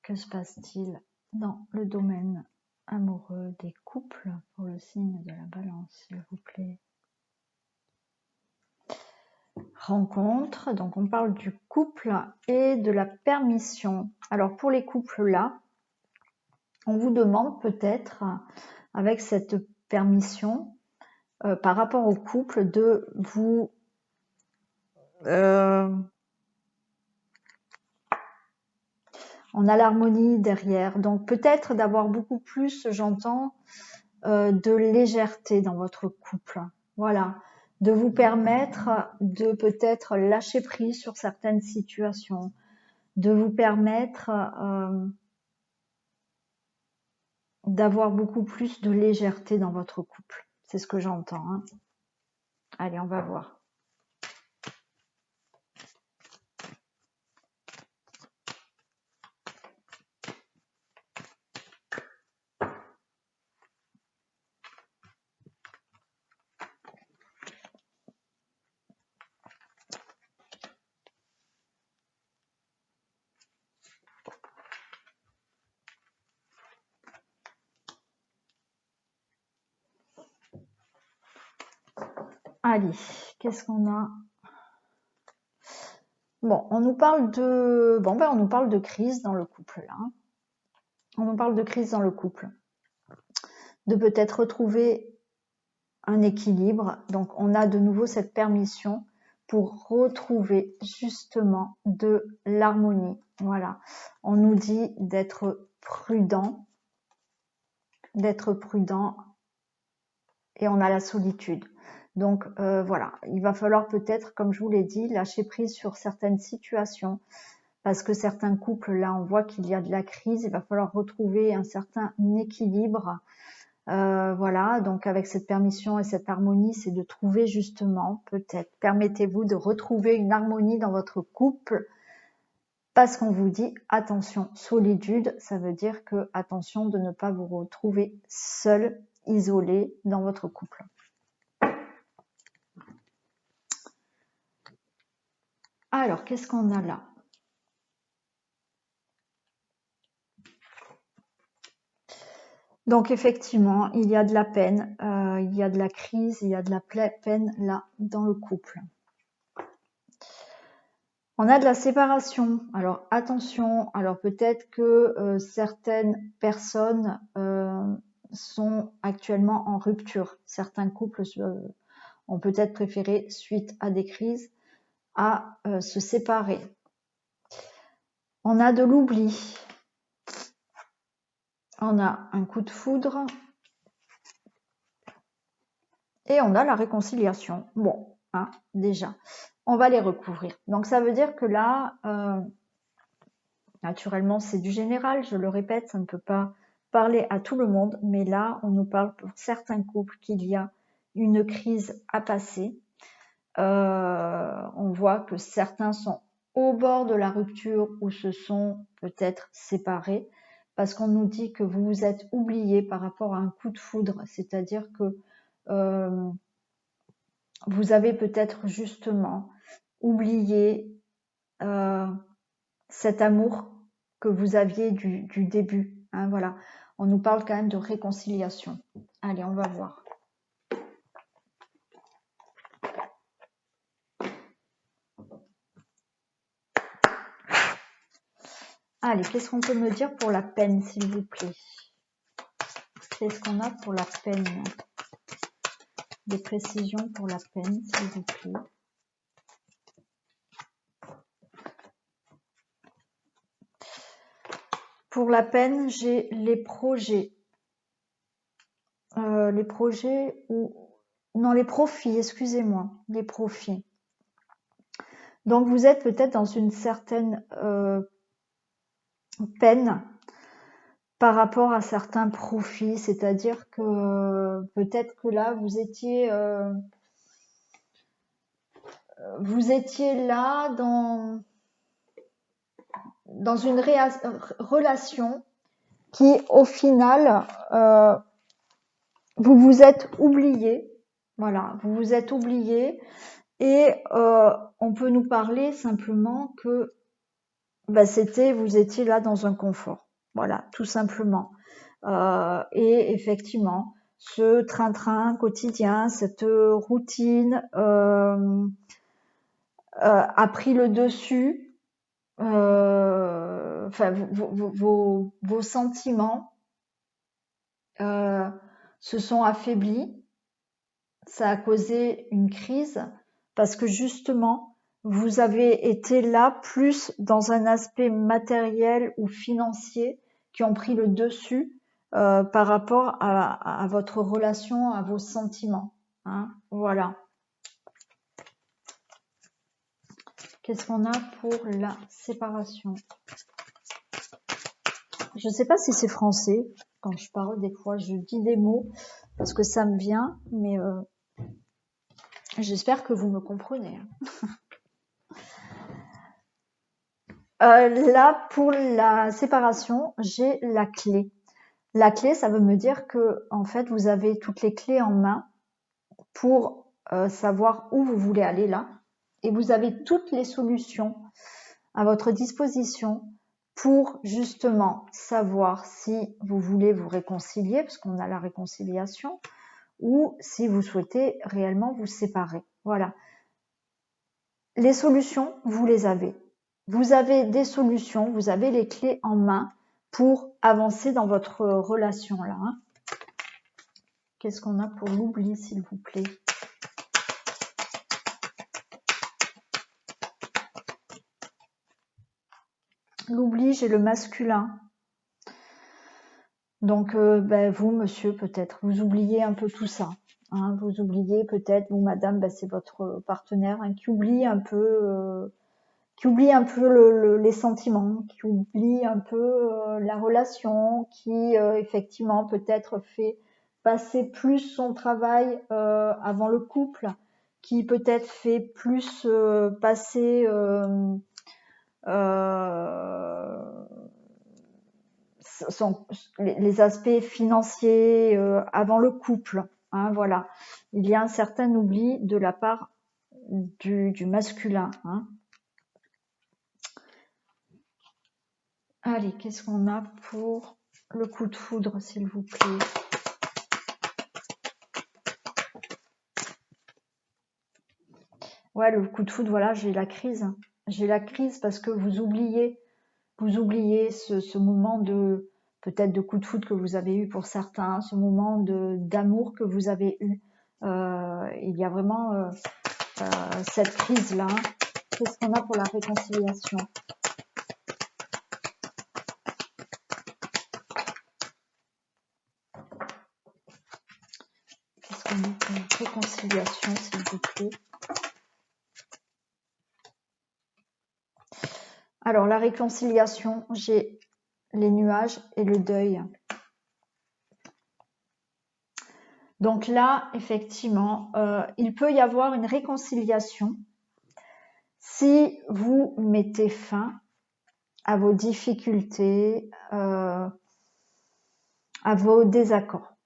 Que se passe-t-il dans le domaine amoureux des couples pour le signe de la balance, s'il vous plaît? Rencontre, donc on parle du couple et de la permission. Alors pour les couples là, on vous demande peut-être avec cette permission par rapport au couple de vous on a l'harmonie derrière, donc peut-être d'avoir beaucoup plus, j'entends, de légèreté dans votre couple. Voilà, de vous permettre de peut-être lâcher prise sur certaines situations, de vous permettre d'avoir beaucoup plus de légèreté dans votre couple. C'est ce que j'entends. Hein. Allez, on va voir. Allez, qu'est-ce qu'on a? Bon, on nous parle de crise dans le couple là. On nous parle de crise dans le couple. de peut-être retrouver un équilibre. Donc, on a de nouveau cette permission pour retrouver justement de l'harmonie. Voilà, on nous dit d'être prudent et on a la solitude. Donc voilà, il va falloir peut-être, comme je vous l'ai dit, lâcher prise sur certaines situations parce que certains couples, là, on voit qu'il y a de la crise, il va falloir retrouver un certain équilibre. Voilà, donc avec cette permission et cette harmonie, c'est de trouver justement, peut-être, permettez-vous de retrouver une harmonie dans votre couple parce qu'on vous dit, attention, solitude, ça veut dire que, attention de ne pas vous retrouver seul, isolé dans votre couple. Alors, qu'est-ce qu'on a là? Donc, effectivement, il y a de la peine, il y a de la crise, il y a de la peine là dans le couple. On a de la séparation. Alors, attention, alors peut-être que certaines personnes sont actuellement en rupture. Certains couples ont peut-être préféré, suite à des crises, à se séparer. On a de l'oubli. On a un coup de foudre. Et on a la réconciliation. Bon, hein, déjà, on va les recouvrir. Donc, ça veut dire que là, naturellement, c'est du général, je le répète, ça ne peut pas parler à tout le monde. Mais là, on nous parle pour certains couples qu'il y a une crise à passer. On voit que certains sont au bord de la rupture ou se sont peut-être séparés parce qu'on nous dit que vous vous êtes oublié par rapport à un coup de foudre, c'est-à-dire que vous avez peut-être justement oublié cet amour que vous aviez du début. Hein, voilà, on nous parle quand même de réconciliation. Allez, on va voir. Allez, qu'est-ce qu'on peut me dire pour la peine, s'il vous plaît? Qu'est-ce qu'on a pour la peine? Des précisions pour la peine, s'il vous plaît. Pour la peine, j'ai les projets. Les projets ou... Non, les profits, excusez-moi. Les profits. Donc, vous êtes peut-être dans une certaine peine par rapport à certains profits. C'est-à-dire que peut-être que là, vous étiez là dans une relation qui, au final, vous vous êtes oublié. Voilà, vous vous êtes oublié et on peut nous parler simplement que vous étiez là dans un confort. Voilà, tout simplement. Et effectivement, ce train-train quotidien, cette routine a pris le dessus. Enfin, vos sentiments se sont affaiblis. Ça a causé une crise parce que justement, vous avez été là plus dans un aspect matériel ou financier qui ont pris le dessus par rapport à votre relation, à vos sentiments. Hein, voilà. Qu'est-ce qu'on a pour la séparation? Je ne sais pas si c'est français. Quand je parle, des fois, je dis des mots parce que ça me vient, mais j'espère que vous me comprenez. Là, pour la séparation, j'ai la clé. La clé, ça veut me dire que, en fait, vous avez toutes les clés en main pour savoir où vous voulez aller là. Et vous avez toutes les solutions à votre disposition pour justement savoir si vous voulez vous réconcilier, parce qu'on a la réconciliation, ou si vous souhaitez réellement vous séparer. Voilà. Les solutions, vous les avez. Vous avez des solutions, vous avez les clés en main pour avancer dans votre relation là. Hein. Qu'est-ce qu'on a pour l'oubli, s'il vous plaît? L'oubli, j'ai le masculin. Donc, vous, monsieur, peut-être, vous oubliez un peu tout ça. Hein, vous oubliez peut-être, vous, madame, c'est votre partenaire hein, qui oublie un peu les sentiments, qui oublie un peu la relation, qui effectivement peut-être fait passer plus son travail avant le couple, qui peut-être fait plus passer les aspects financiers avant le couple. Hein, voilà, il y a un certain oubli de la part du masculin. Hein. Allez, qu'est-ce qu'on a pour le coup de foudre, s'il vous plaît? Ouais, le coup de foudre, voilà, j'ai la crise. J'ai la crise parce que vous oubliez ce moment de peut-être de coup de foudre que vous avez eu pour certains, ce moment d'amour que vous avez eu. Il y a vraiment cette crise-là. Qu'est-ce qu'on a pour la réconciliation? Qu'est-ce qu'on a pour la réconciliation, s'il vous plaît? Alors, la réconciliation, j'ai les nuages et le deuil. Donc là, effectivement, il peut y avoir une réconciliation si vous mettez fin à vos difficultés, à vos désaccords.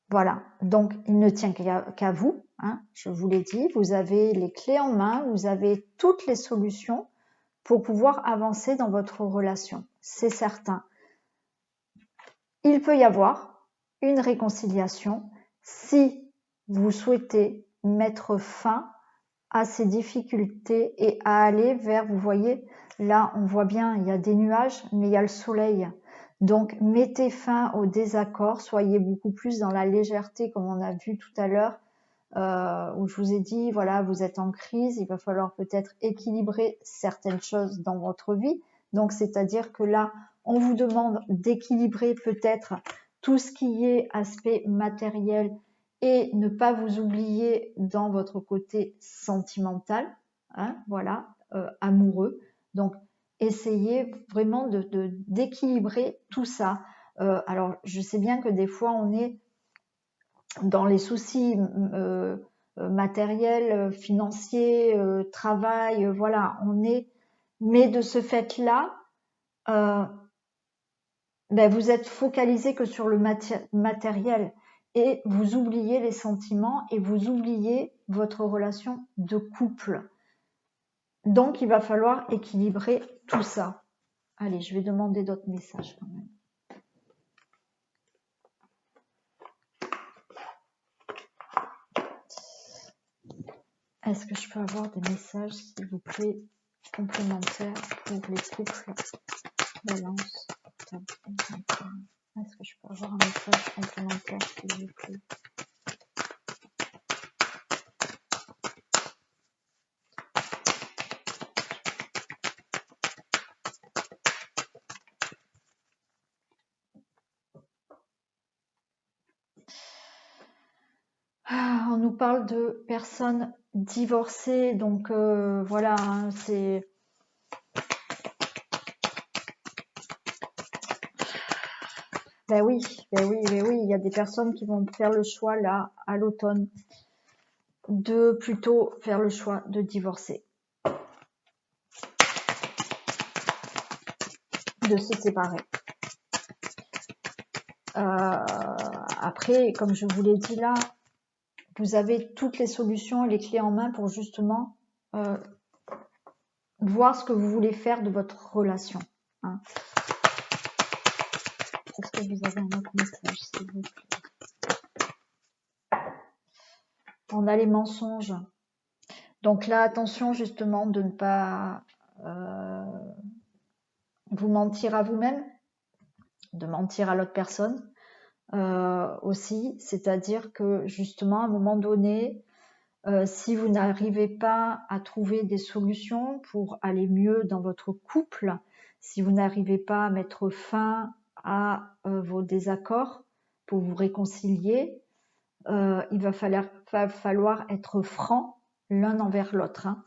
Voilà, donc il ne tient qu'à vous, hein, je vous l'ai dit, vous avez les clés en main, vous avez toutes les solutions pour pouvoir avancer dans votre relation, c'est certain. Il peut y avoir une réconciliation si vous souhaitez mettre fin à ces difficultés et à aller vers, vous voyez, là on voit bien, il y a des nuages, mais il y a le soleil. Donc mettez fin au désaccord, soyez beaucoup plus dans la légèreté comme on a vu tout à l'heure, où je vous ai dit, voilà, vous êtes en crise, il va falloir peut-être équilibrer certaines choses dans votre vie. Donc c'est-à-dire que là, on vous demande d'équilibrer peut-être tout ce qui est aspect matériel et ne pas vous oublier dans votre côté sentimental, hein, voilà, amoureux. Donc, essayez vraiment d'équilibrer tout ça. Alors, je sais bien que des fois, on est dans les soucis matériels, financiers, travail, voilà, on est. Mais de ce fait-là, vous êtes focalisé que sur le matériel et vous oubliez les sentiments et vous oubliez votre relation de couple. Donc, il va falloir équilibrer tout ça. Allez, je vais demander d'autres messages quand même. Est-ce que je peux avoir des messages, s'il vous plaît, complémentaires pour les couples Balance. Est-ce que je peux avoir un message complémentaire, s'il vous plaît? On nous parle de personnes divorcées, donc voilà, hein, c'est... oui, il y a des personnes qui vont faire le choix là, à l'automne, de plutôt faire le choix de divorcer, de se séparer. Après, comme je vous l'ai dit là, vous avez toutes les solutions et les clés en main pour justement voir ce que vous voulez faire de votre relation. Hein. Est-ce que vous avez un autre message, s'il vous plaît? On a les mensonges. Donc là, attention justement de ne pas vous mentir à vous-même, de mentir à l'autre personne. aussi, c'est-à-dire que justement, à un moment donné, si vous n'arrivez pas à trouver des solutions pour aller mieux dans votre couple, si vous n'arrivez pas à mettre fin à vos désaccords pour vous réconcilier, il va falloir être franc l'un envers l'autre. Hein.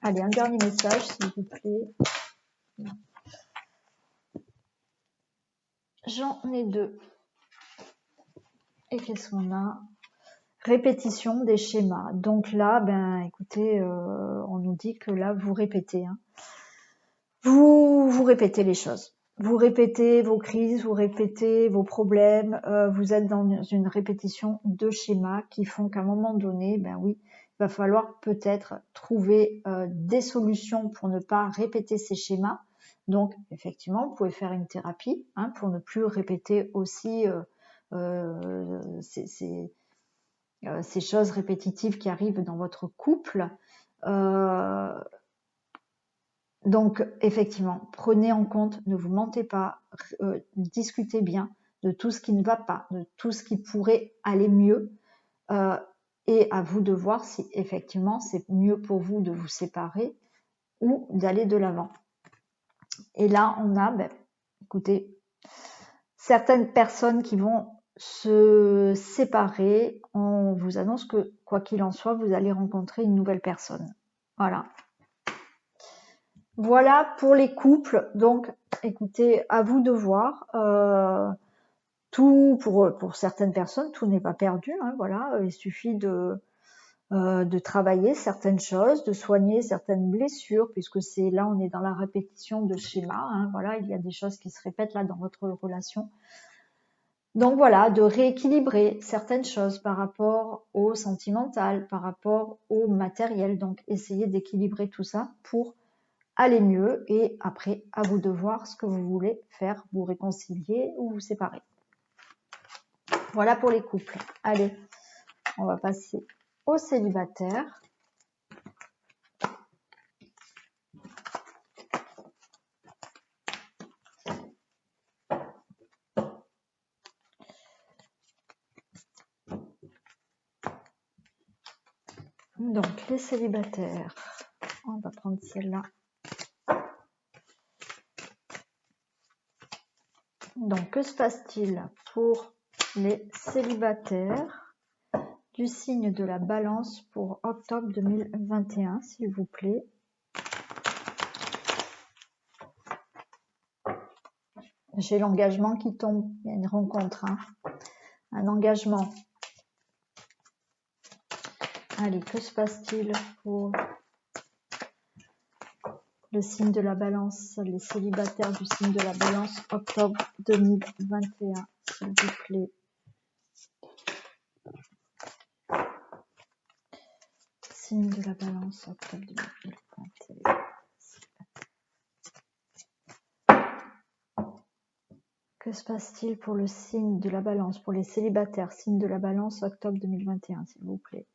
Allez, un dernier message, s'il vous plaît. J'en ai 2. Et qu'est-ce qu'on a? Répétition des schémas. Donc là, ben, écoutez, on nous dit que là, vous répétez. Hein. Vous répétez les choses. Vous répétez vos crises, vous répétez vos problèmes. Vous êtes dans une répétition de schémas qui font qu'à un moment donné, ben oui, il va falloir peut-être trouver des solutions pour ne pas répéter ces schémas. Donc, effectivement, vous pouvez faire une thérapie hein, pour ne plus répéter aussi ces choses répétitives qui arrivent dans votre couple. Donc, effectivement, prenez en compte, ne vous mentez pas, discutez bien de tout ce qui ne va pas, de tout ce qui pourrait aller mieux. Et à vous de voir si effectivement c'est mieux pour vous de vous séparer ou d'aller de l'avant. Et là, on a, ben, écoutez, certaines personnes qui vont se séparer. On vous annonce que, quoi qu'il en soit, vous allez rencontrer une nouvelle personne. Voilà. Voilà pour les couples. Donc, écoutez, à vous de voir. Tout pour certaines personnes, tout n'est pas perdu. Hein, voilà, il suffit de travailler certaines choses, de soigner certaines blessures, puisque c'est là on est dans la répétition de schémas. Hein, voilà, il y a des choses qui se répètent là dans votre relation. Donc voilà, de rééquilibrer certaines choses par rapport au sentimental, par rapport au matériel. Donc essayez d'équilibrer tout ça pour aller mieux et après à vous de voir ce que vous voulez faire, vous réconcilier ou vous séparer. Voilà pour les couples. Allez, on va passer aux célibataires. Donc les célibataires, on va prendre celle-là. Donc que se passe-t-il pour les célibataires du signe de la Balance pour octobre 2021, s'il vous plaît? J'ai l'engagement qui tombe, il y a une rencontre, hein. Un engagement. Allez, que se passe-t-il pour le signe de la Balance, les célibataires du signe de la Balance, octobre 2021, s'il vous plaît? Signe de la Balance, octobre 2021. Que se passe-t-il pour le signe de la Balance, pour les célibataires, signe de la Balance, octobre 2021, s'il vous plaît?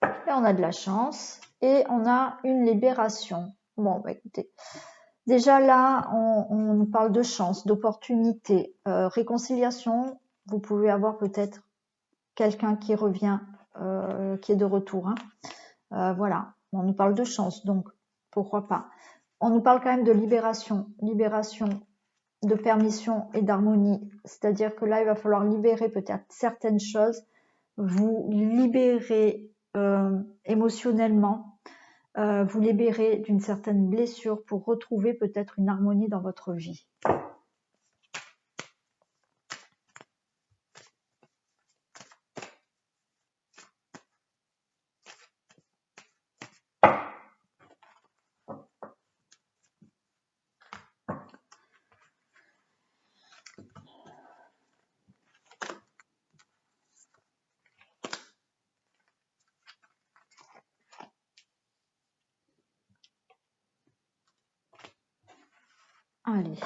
Et on a de la chance et on a une libération. Bon, bah écoutez, déjà là, on nous parle de chance, d'opportunité, réconciliation. Vous pouvez avoir peut-être quelqu'un qui revient, qui est de retour. Hein. Voilà, on nous parle de chance, donc pourquoi pas. On nous parle quand même de libération, de permission et d'harmonie. C'est-à-dire que là, il va falloir libérer peut-être certaines choses, vous libérer émotionnellement, vous libérer d'une certaine blessure pour retrouver peut-être une harmonie dans votre vie. Allez.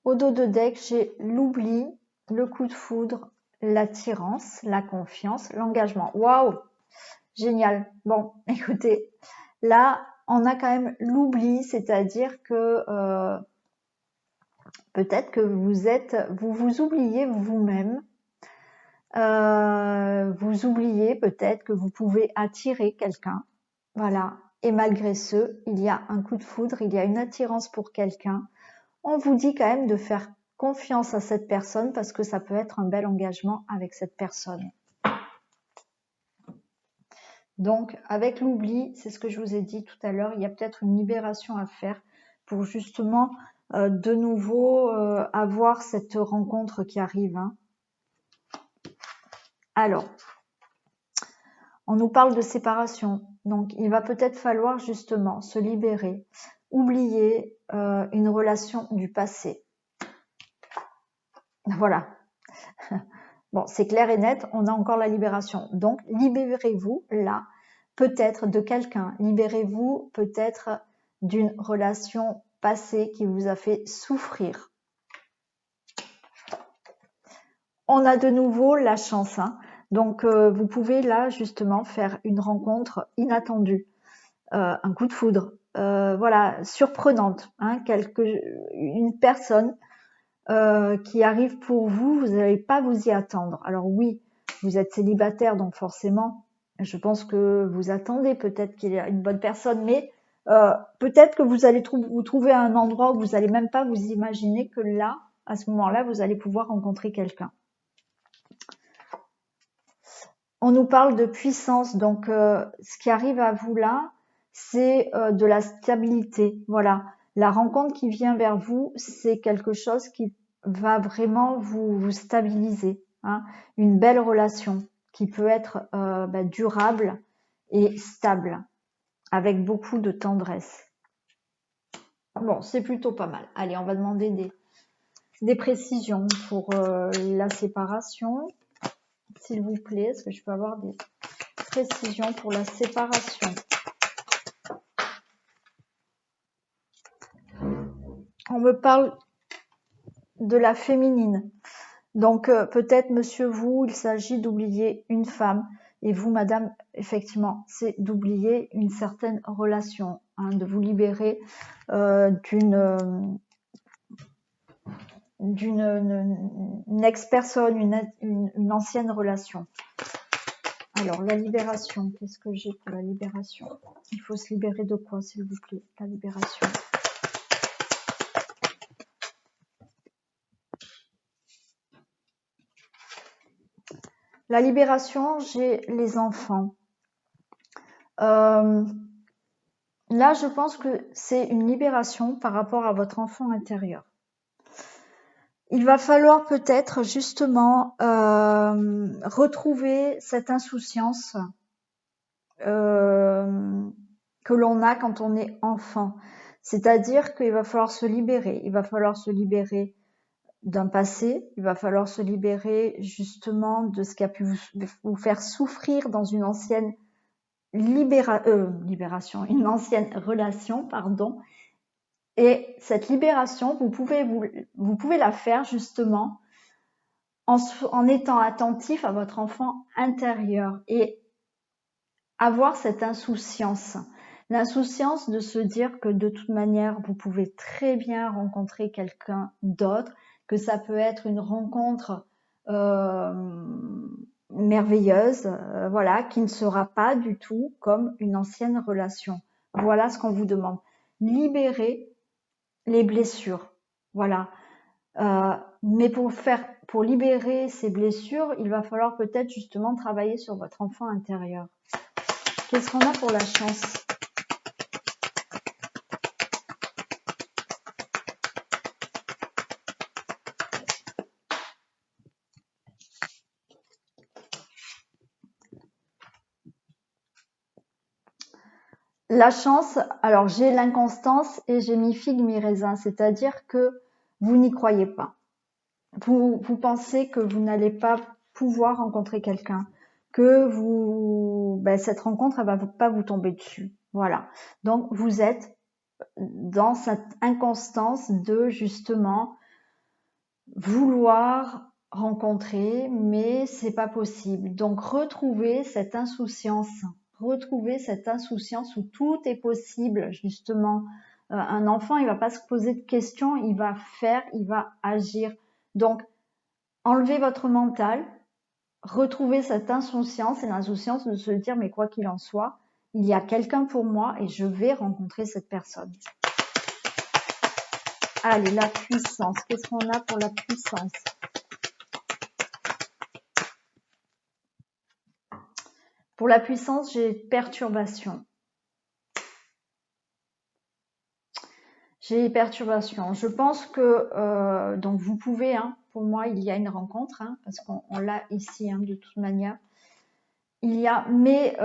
Au dos de deck, j'ai l'oubli, le coup de foudre, l'attirance, la confiance, l'engagement. Waouh! Génial. Bon, écoutez, là, on a quand même l'oubli, c'est-à-dire que peut-être que vous vous oubliez vous-même. Vous oubliez peut-être que vous pouvez attirer quelqu'un. Voilà. Et malgré ce, il y a un coup de foudre, il y a une attirance pour quelqu'un. On vous dit quand même de faire confiance à cette personne parce que ça peut être un bel engagement avec cette personne. Donc, avec l'oubli, c'est ce que je vous ai dit tout à l'heure, il y a peut-être une libération à faire pour justement de nouveau avoir cette rencontre qui arrive. Hein. Alors, on nous parle de séparation, donc il va peut-être falloir justement se libérer, oublier une relation du passé. Voilà. Bon, c'est clair et net, on a encore la libération. Donc, libérez-vous là, peut-être de quelqu'un. Libérez-vous peut-être d'une relation passée qui vous a fait souffrir. On a de nouveau la chance. Hein. Donc, vous pouvez là, justement, faire une rencontre inattendue. Un coup de foudre. Voilà, surprenante. Hein, une personne qui arrive pour vous, vous n'allez pas vous y attendre. Alors oui, vous êtes célibataire, donc forcément, je pense que vous attendez peut-être qu'il y a une bonne personne, mais peut-être que vous allez vous trouver à un endroit où vous n'allez même pas vous imaginer que là, à ce moment-là, vous allez pouvoir rencontrer quelqu'un. On nous parle de puissance, donc ce qui arrive à vous là, c'est de la stabilité. Voilà, la rencontre qui vient vers vous, c'est quelque chose qui va vraiment vous stabiliser. Hein. Une belle relation qui peut être durable et stable, avec beaucoup de tendresse. Bon, c'est plutôt pas mal. Allez, on va demander des précisions pour la séparation. S'il vous plaît, est-ce que je peux avoir des précisions pour la séparation? On me parle de la féminine. Donc peut-être monsieur vous, il s'agit d'oublier une femme et vous madame, effectivement, c'est d'oublier une certaine relation, hein, de vous libérer d'une ex-personne, une ancienne relation. Alors la libération, qu'est-ce que j'ai pour la libération? Il faut se libérer de quoi s'il vous plaît? La libération. La libération, j'ai les enfants. Là, je pense que c'est une libération par rapport à votre enfant intérieur. Il va falloir peut-être justement retrouver cette insouciance que l'on a quand on est enfant. C'est-à-dire qu'il va falloir se libérer. Il va falloir se libérer d'un passé, il va falloir se libérer justement de ce qui a pu vous faire souffrir dans une ancienne libération, une ancienne relation, pardon. Et cette libération, vous pouvez la faire justement en étant attentif à votre enfant intérieur et avoir cette insouciance. L'insouciance de se dire que de toute manière, vous pouvez très bien rencontrer quelqu'un d'autre, que ça peut être une rencontre merveilleuse, voilà, qui ne sera pas du tout comme une ancienne relation. Voilà ce qu'on vous demande. Libérer les blessures, voilà. Mais pour libérer ces blessures, il va falloir peut-être justement travailler sur votre enfant intérieur. Qu'est-ce qu'on a pour la chance? La chance, alors j'ai l'inconstance et j'ai mi figue, mi raisin, c'est-à-dire que vous n'y croyez pas. Vous pensez que vous n'allez pas pouvoir rencontrer quelqu'un, que cette rencontre, elle va pas vous tomber dessus. Voilà. Donc, vous êtes dans cette inconstance de justement vouloir rencontrer, mais c'est pas possible. Donc, retrouvez cette insouciance, retrouver cette insouciance où tout est possible, justement. Un enfant, il va pas se poser de questions, il va faire, il va agir. Donc, enlevez votre mental, retrouvez cette insouciance et l'insouciance de se dire, mais quoi qu'il en soit, il y a quelqu'un pour moi et je vais rencontrer cette personne. Allez, la puissance. Qu'est-ce qu'on a pour la puissance? Pour la puissance, j'ai perturbation. J'ai perturbation. Je pense que, donc vous pouvez, hein, pour moi, il y a une rencontre, hein, parce qu'on l'a ici, hein, de toute manière. Il y a, mais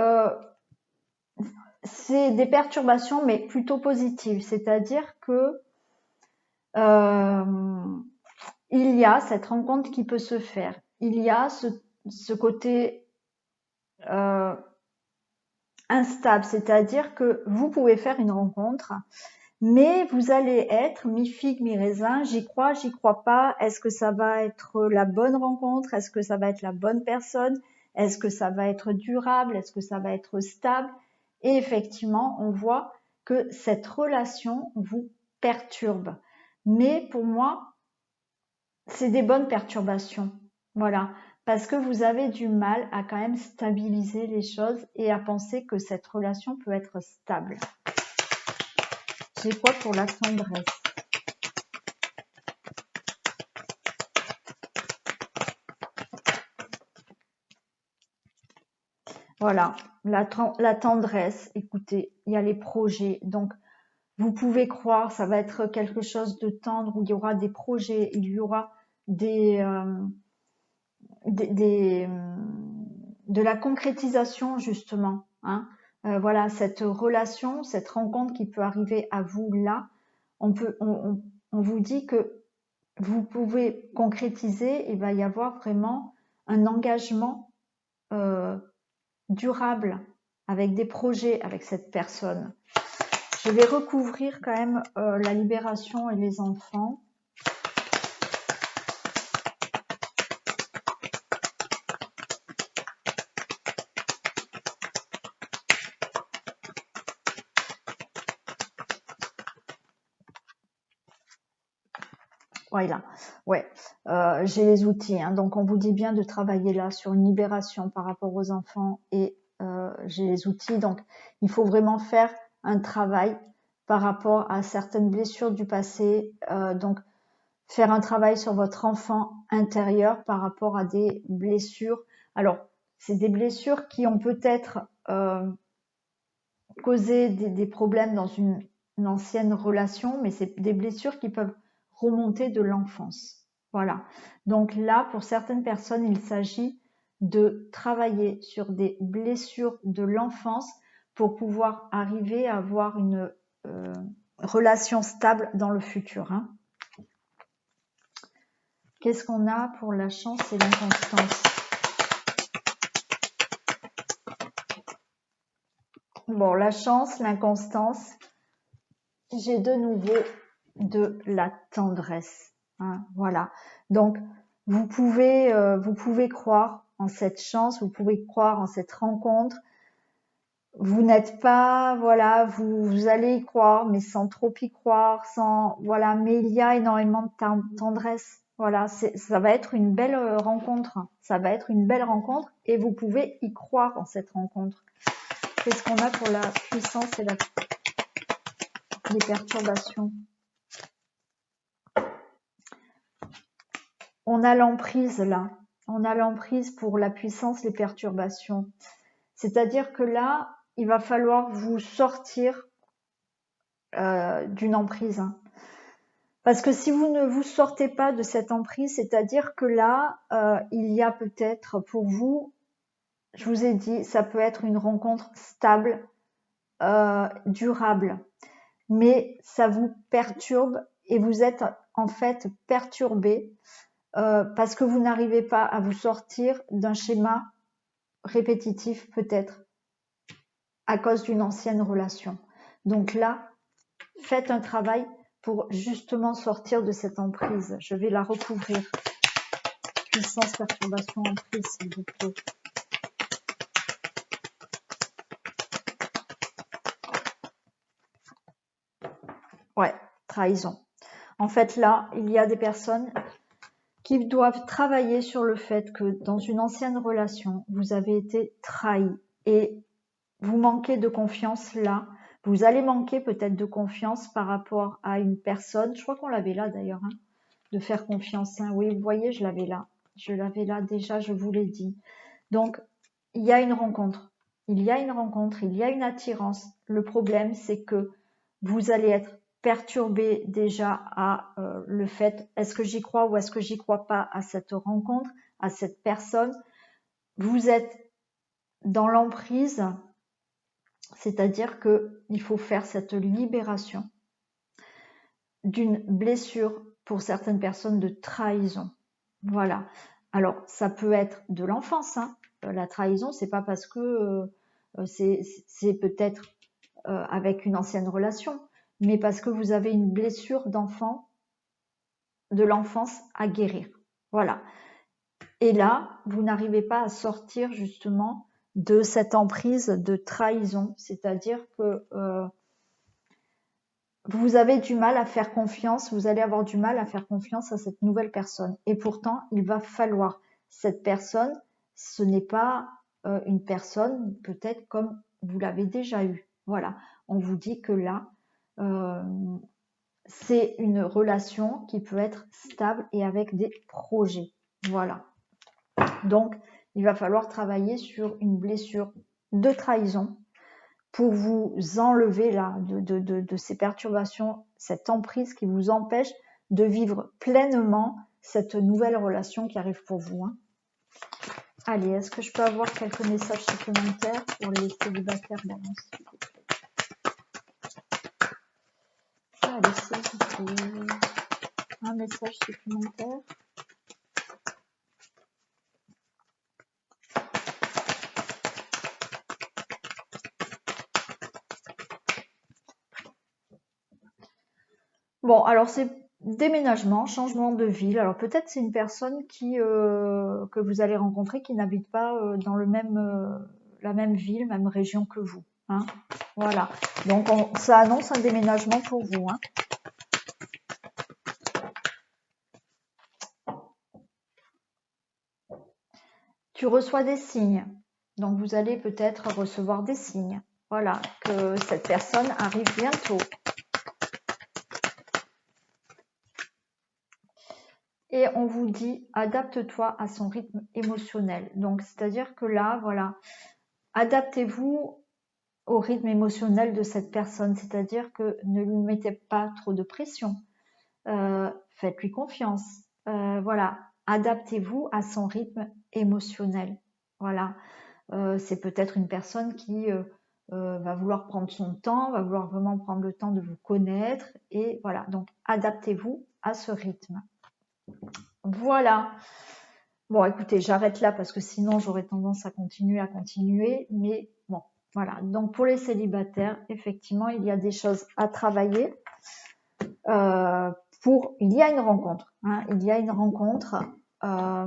c'est des perturbations, mais plutôt positives. C'est-à-dire que il y a cette rencontre qui peut se faire. Il y a ce côté instable, c'est-à-dire que vous pouvez faire une rencontre, mais vous allez être mi-figue, mi-raisin, j'y crois pas, est-ce que ça va être la bonne rencontre, est-ce que ça va être la bonne personne, est-ce que ça va être durable, est-ce que ça va être stable? Et effectivement, on voit que cette relation vous perturbe. Mais pour moi, c'est des bonnes perturbations. Voilà. Parce que vous avez du mal à quand même stabiliser les choses et à penser que cette relation peut être stable. J'ai quoi pour la tendresse? Voilà, la tendresse, écoutez, il y a les projets. Donc, vous pouvez croire, ça va être quelque chose de tendre, où il y aura des projets, il y aura de la concrétisation, justement. Hein. Voilà, cette relation, cette rencontre qui peut arriver à vous là, on vous dit que vous pouvez concrétiser, il va y avoir vraiment un engagement durable avec des projets avec cette personne. Je vais recouvrir quand même la libération et les enfants. Voilà, ouais, j'ai les outils, hein, donc on vous dit bien de travailler là sur une libération par rapport aux enfants et j'ai les outils, donc il faut vraiment faire un travail par rapport à certaines blessures du passé, donc faire un travail sur votre enfant intérieur par rapport à des blessures. Alors, c'est des blessures qui ont peut-être causé des problèmes dans une ancienne relation, mais c'est des blessures qui peuvent remonter de l'enfance. Voilà. Donc là, pour certaines personnes, il s'agit de travailler sur des blessures de l'enfance pour pouvoir arriver à avoir une relation stable dans le futur. Hein. Qu'est-ce qu'on a pour la chance et l'inconstance? Bon, la chance, l'inconstance, j'ai de nouveau de la tendresse. Hein, voilà. Donc, vous pouvez croire en cette chance, vous pouvez croire en cette rencontre. Vous n'êtes pas, voilà, vous allez y croire, mais sans trop y croire, sans, voilà, mais il y a énormément de tendresse. Voilà, ça va être une belle rencontre. Ça va être une belle rencontre et vous pouvez y croire en cette rencontre. Qu'est-ce qu'on a pour la puissance et les perturbations? On a l'emprise là. On a l'emprise pour la puissance, les perturbations. C'est-à-dire que là, il va falloir vous sortir d'une emprise. Hein. Parce que si vous ne vous sortez pas de cette emprise, c'est-à-dire que là, il y a peut-être pour vous, je vous ai dit, ça peut être une rencontre stable, durable, mais ça vous perturbe et vous êtes en fait perturbé parce que vous n'arrivez pas à vous sortir d'un schéma répétitif peut-être à cause d'une ancienne relation. Donc là, faites un travail pour justement sortir de cette emprise. Je vais la recouvrir. Puissance, perturbation, emprise, s'il vous plaît. trahison. En fait, là, il y a des personnes qui doivent travailler sur le fait que dans une ancienne relation, vous avez été trahi et vous manquez de confiance là. Vous allez manquer peut-être de confiance par rapport à une personne. Je crois qu'on l'avait là d'ailleurs, hein, de faire confiance. Hein. Oui, vous voyez, je l'avais là. Je l'avais là déjà, je vous l'ai dit. Donc, il y a une rencontre. Il y a une rencontre, il y a une attirance. Le problème, c'est que vous allez être perturbé déjà à le fait, est-ce que j'y crois ou est-ce que j'y crois pas à cette rencontre, à cette personne. Vous êtes dans l'emprise, c'est-à-dire qu'il faut faire cette libération d'une blessure pour certaines personnes de trahison. Voilà. Alors, ça peut être de l'enfance. Hein. La trahison, c'est pas parce que c'est peut-être avec une ancienne relation, mais parce que vous avez une blessure d'enfant, de l'enfance à guérir. Voilà. Et là, vous n'arrivez pas à sortir justement de cette emprise de trahison, c'est-à-dire que vous avez du mal à faire confiance, vous allez avoir du mal à faire confiance à cette nouvelle personne. Et pourtant, il va falloir. Cette personne, ce n'est pas une personne peut-être comme vous l'avez déjà eu. Voilà, on vous dit que là, c'est une relation qui peut être stable et avec des projets. Voilà. Donc, il va falloir travailler sur une blessure de trahison pour vous enlever là de ces perturbations, cette emprise qui vous empêche de vivre pleinement cette nouvelle relation qui arrive pour vous. Hein. Allez, est-ce que je peux avoir quelques messages supplémentaires pour les célibataires balance, s'il vous plaît. Allez, s'il vous plaît. Un message supplémentaire. Bon, alors c'est déménagement, changement de ville. Alors peut-être c'est une personne que vous allez rencontrer qui n'habite pas dans la même ville, même région que vous. Hein. Voilà. Donc ça annonce un déménagement pour vous. Hein. Tu reçois des signes. Donc vous allez peut-être recevoir des signes. Voilà, que cette personne arrive bientôt. Et on vous dit, adapte-toi à son rythme émotionnel. Donc, c'est-à-dire que là, voilà, adaptez-vous au rythme émotionnel de cette personne. C'est-à-dire que ne lui mettez pas trop de pression. Faites-lui confiance. Voilà, adaptez-vous à son rythme émotionnel. Voilà, c'est peut-être une personne qui va vouloir prendre son temps, va vouloir vraiment prendre le temps de vous connaître. Et voilà, donc adaptez-vous à ce rythme. Voilà. Bon, écoutez, j'arrête là parce que sinon j'aurais tendance à continuer. Mais bon, voilà. Donc pour les célibataires, effectivement, il y a des choses à travailler. Il y a une rencontre. Hein, il y a une rencontre.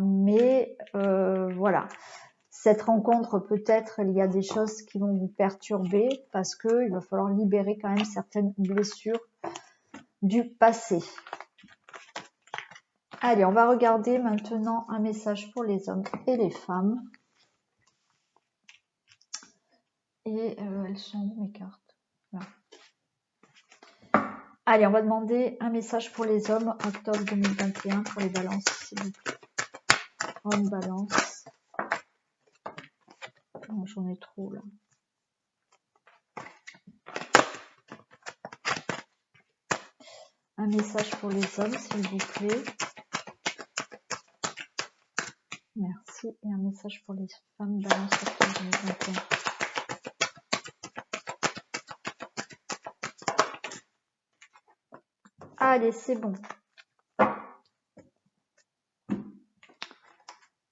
Mais voilà. Cette rencontre, peut-être, il y a des choses qui vont vous perturber parce qu'il va falloir libérer quand même certaines blessures du passé. Allez, on va regarder maintenant un message pour les hommes et les femmes. Et elles sont où mes cartes? Là. Allez, on va demander un message pour les hommes, octobre 2021, pour les balances, s'il vous plaît. Homme balance. Oh, j'en ai trop là. Un message pour les hommes, s'il vous plaît. Merci. Et un message pour les femmes, balance, octobre 2021. Allez, c'est bon.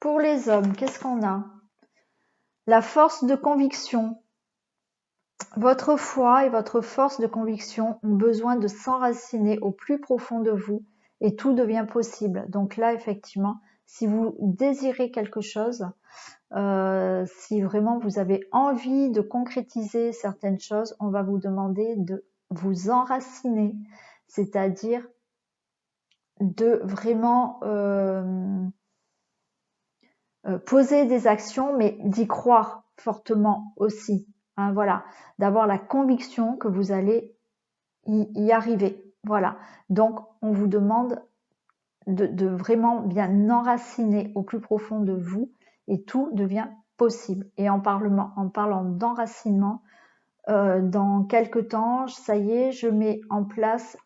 Pour les hommes, qu'est-ce qu'on a? La force de conviction. Votre foi et votre force de conviction ont besoin de s'enraciner au plus profond de vous et tout devient possible. Donc là, effectivement, si vous désirez quelque chose, si vraiment vous avez envie de concrétiser certaines choses, on va vous demander de vous enraciner, c'est-à-dire de vraiment poser des actions, mais d'y croire fortement aussi. Hein, voilà, d'avoir la conviction que vous allez y arriver. Voilà, donc on vous demande de vraiment bien enraciner au plus profond de vous et tout devient possible. Et en parlant d'enracinement, dans quelques temps, ça y est, je mets en place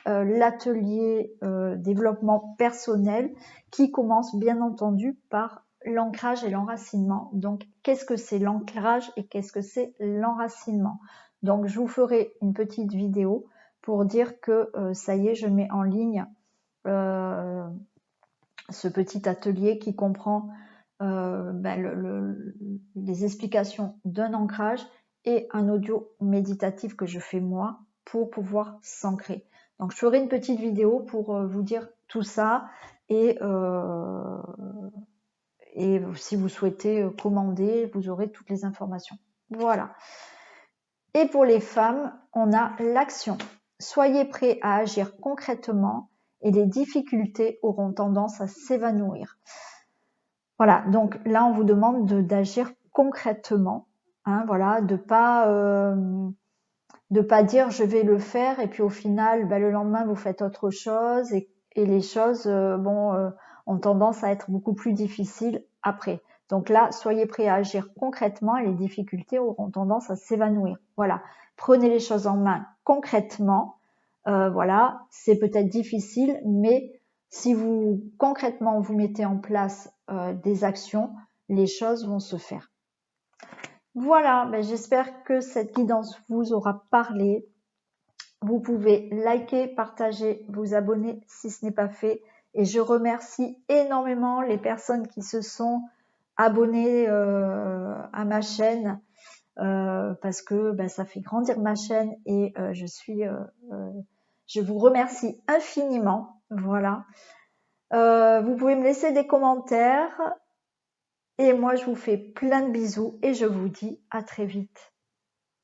l'atelier développement personnel qui commence bien entendu par l'ancrage et l'enracinement. Donc, qu'est-ce que c'est l'ancrage et qu'est-ce que c'est l'enracinement? Donc, je vous ferai une petite vidéo pour dire que ça y est, je mets en ligne ce petit atelier qui comprend les explications d'un ancrage et un audio méditatif que je fais moi pour pouvoir s'ancrer. Donc je ferai une petite vidéo pour vous dire tout ça et si vous souhaitez commander, vous aurez toutes les informations. Voilà. Et pour les femmes, on a l'action. Soyez prêts à agir concrètement et les difficultés auront tendance à s'évanouir. Voilà, donc là, on vous demande d'agir concrètement, hein, voilà, de pas dire je vais le faire et puis au final, ben, le lendemain, vous faites autre chose et les choses ont tendance à être beaucoup plus difficiles après. Donc là, soyez prêts à agir concrètement et les difficultés auront tendance à s'évanouir. Voilà, prenez les choses en main concrètement. Voilà, c'est peut-être difficile, mais si vous concrètement vous mettez en place des actions, les choses vont se faire. Voilà, ben j'espère que cette guidance vous aura parlé. Vous pouvez liker, partager, vous abonner si ce n'est pas fait. Et je remercie énormément les personnes qui se sont abonnées à ma chaîne parce que ben, ça fait grandir ma chaîne et je vous remercie infiniment. Voilà. Vous pouvez me laisser des commentaires et moi je vous fais plein de bisous et je vous dis à très vite.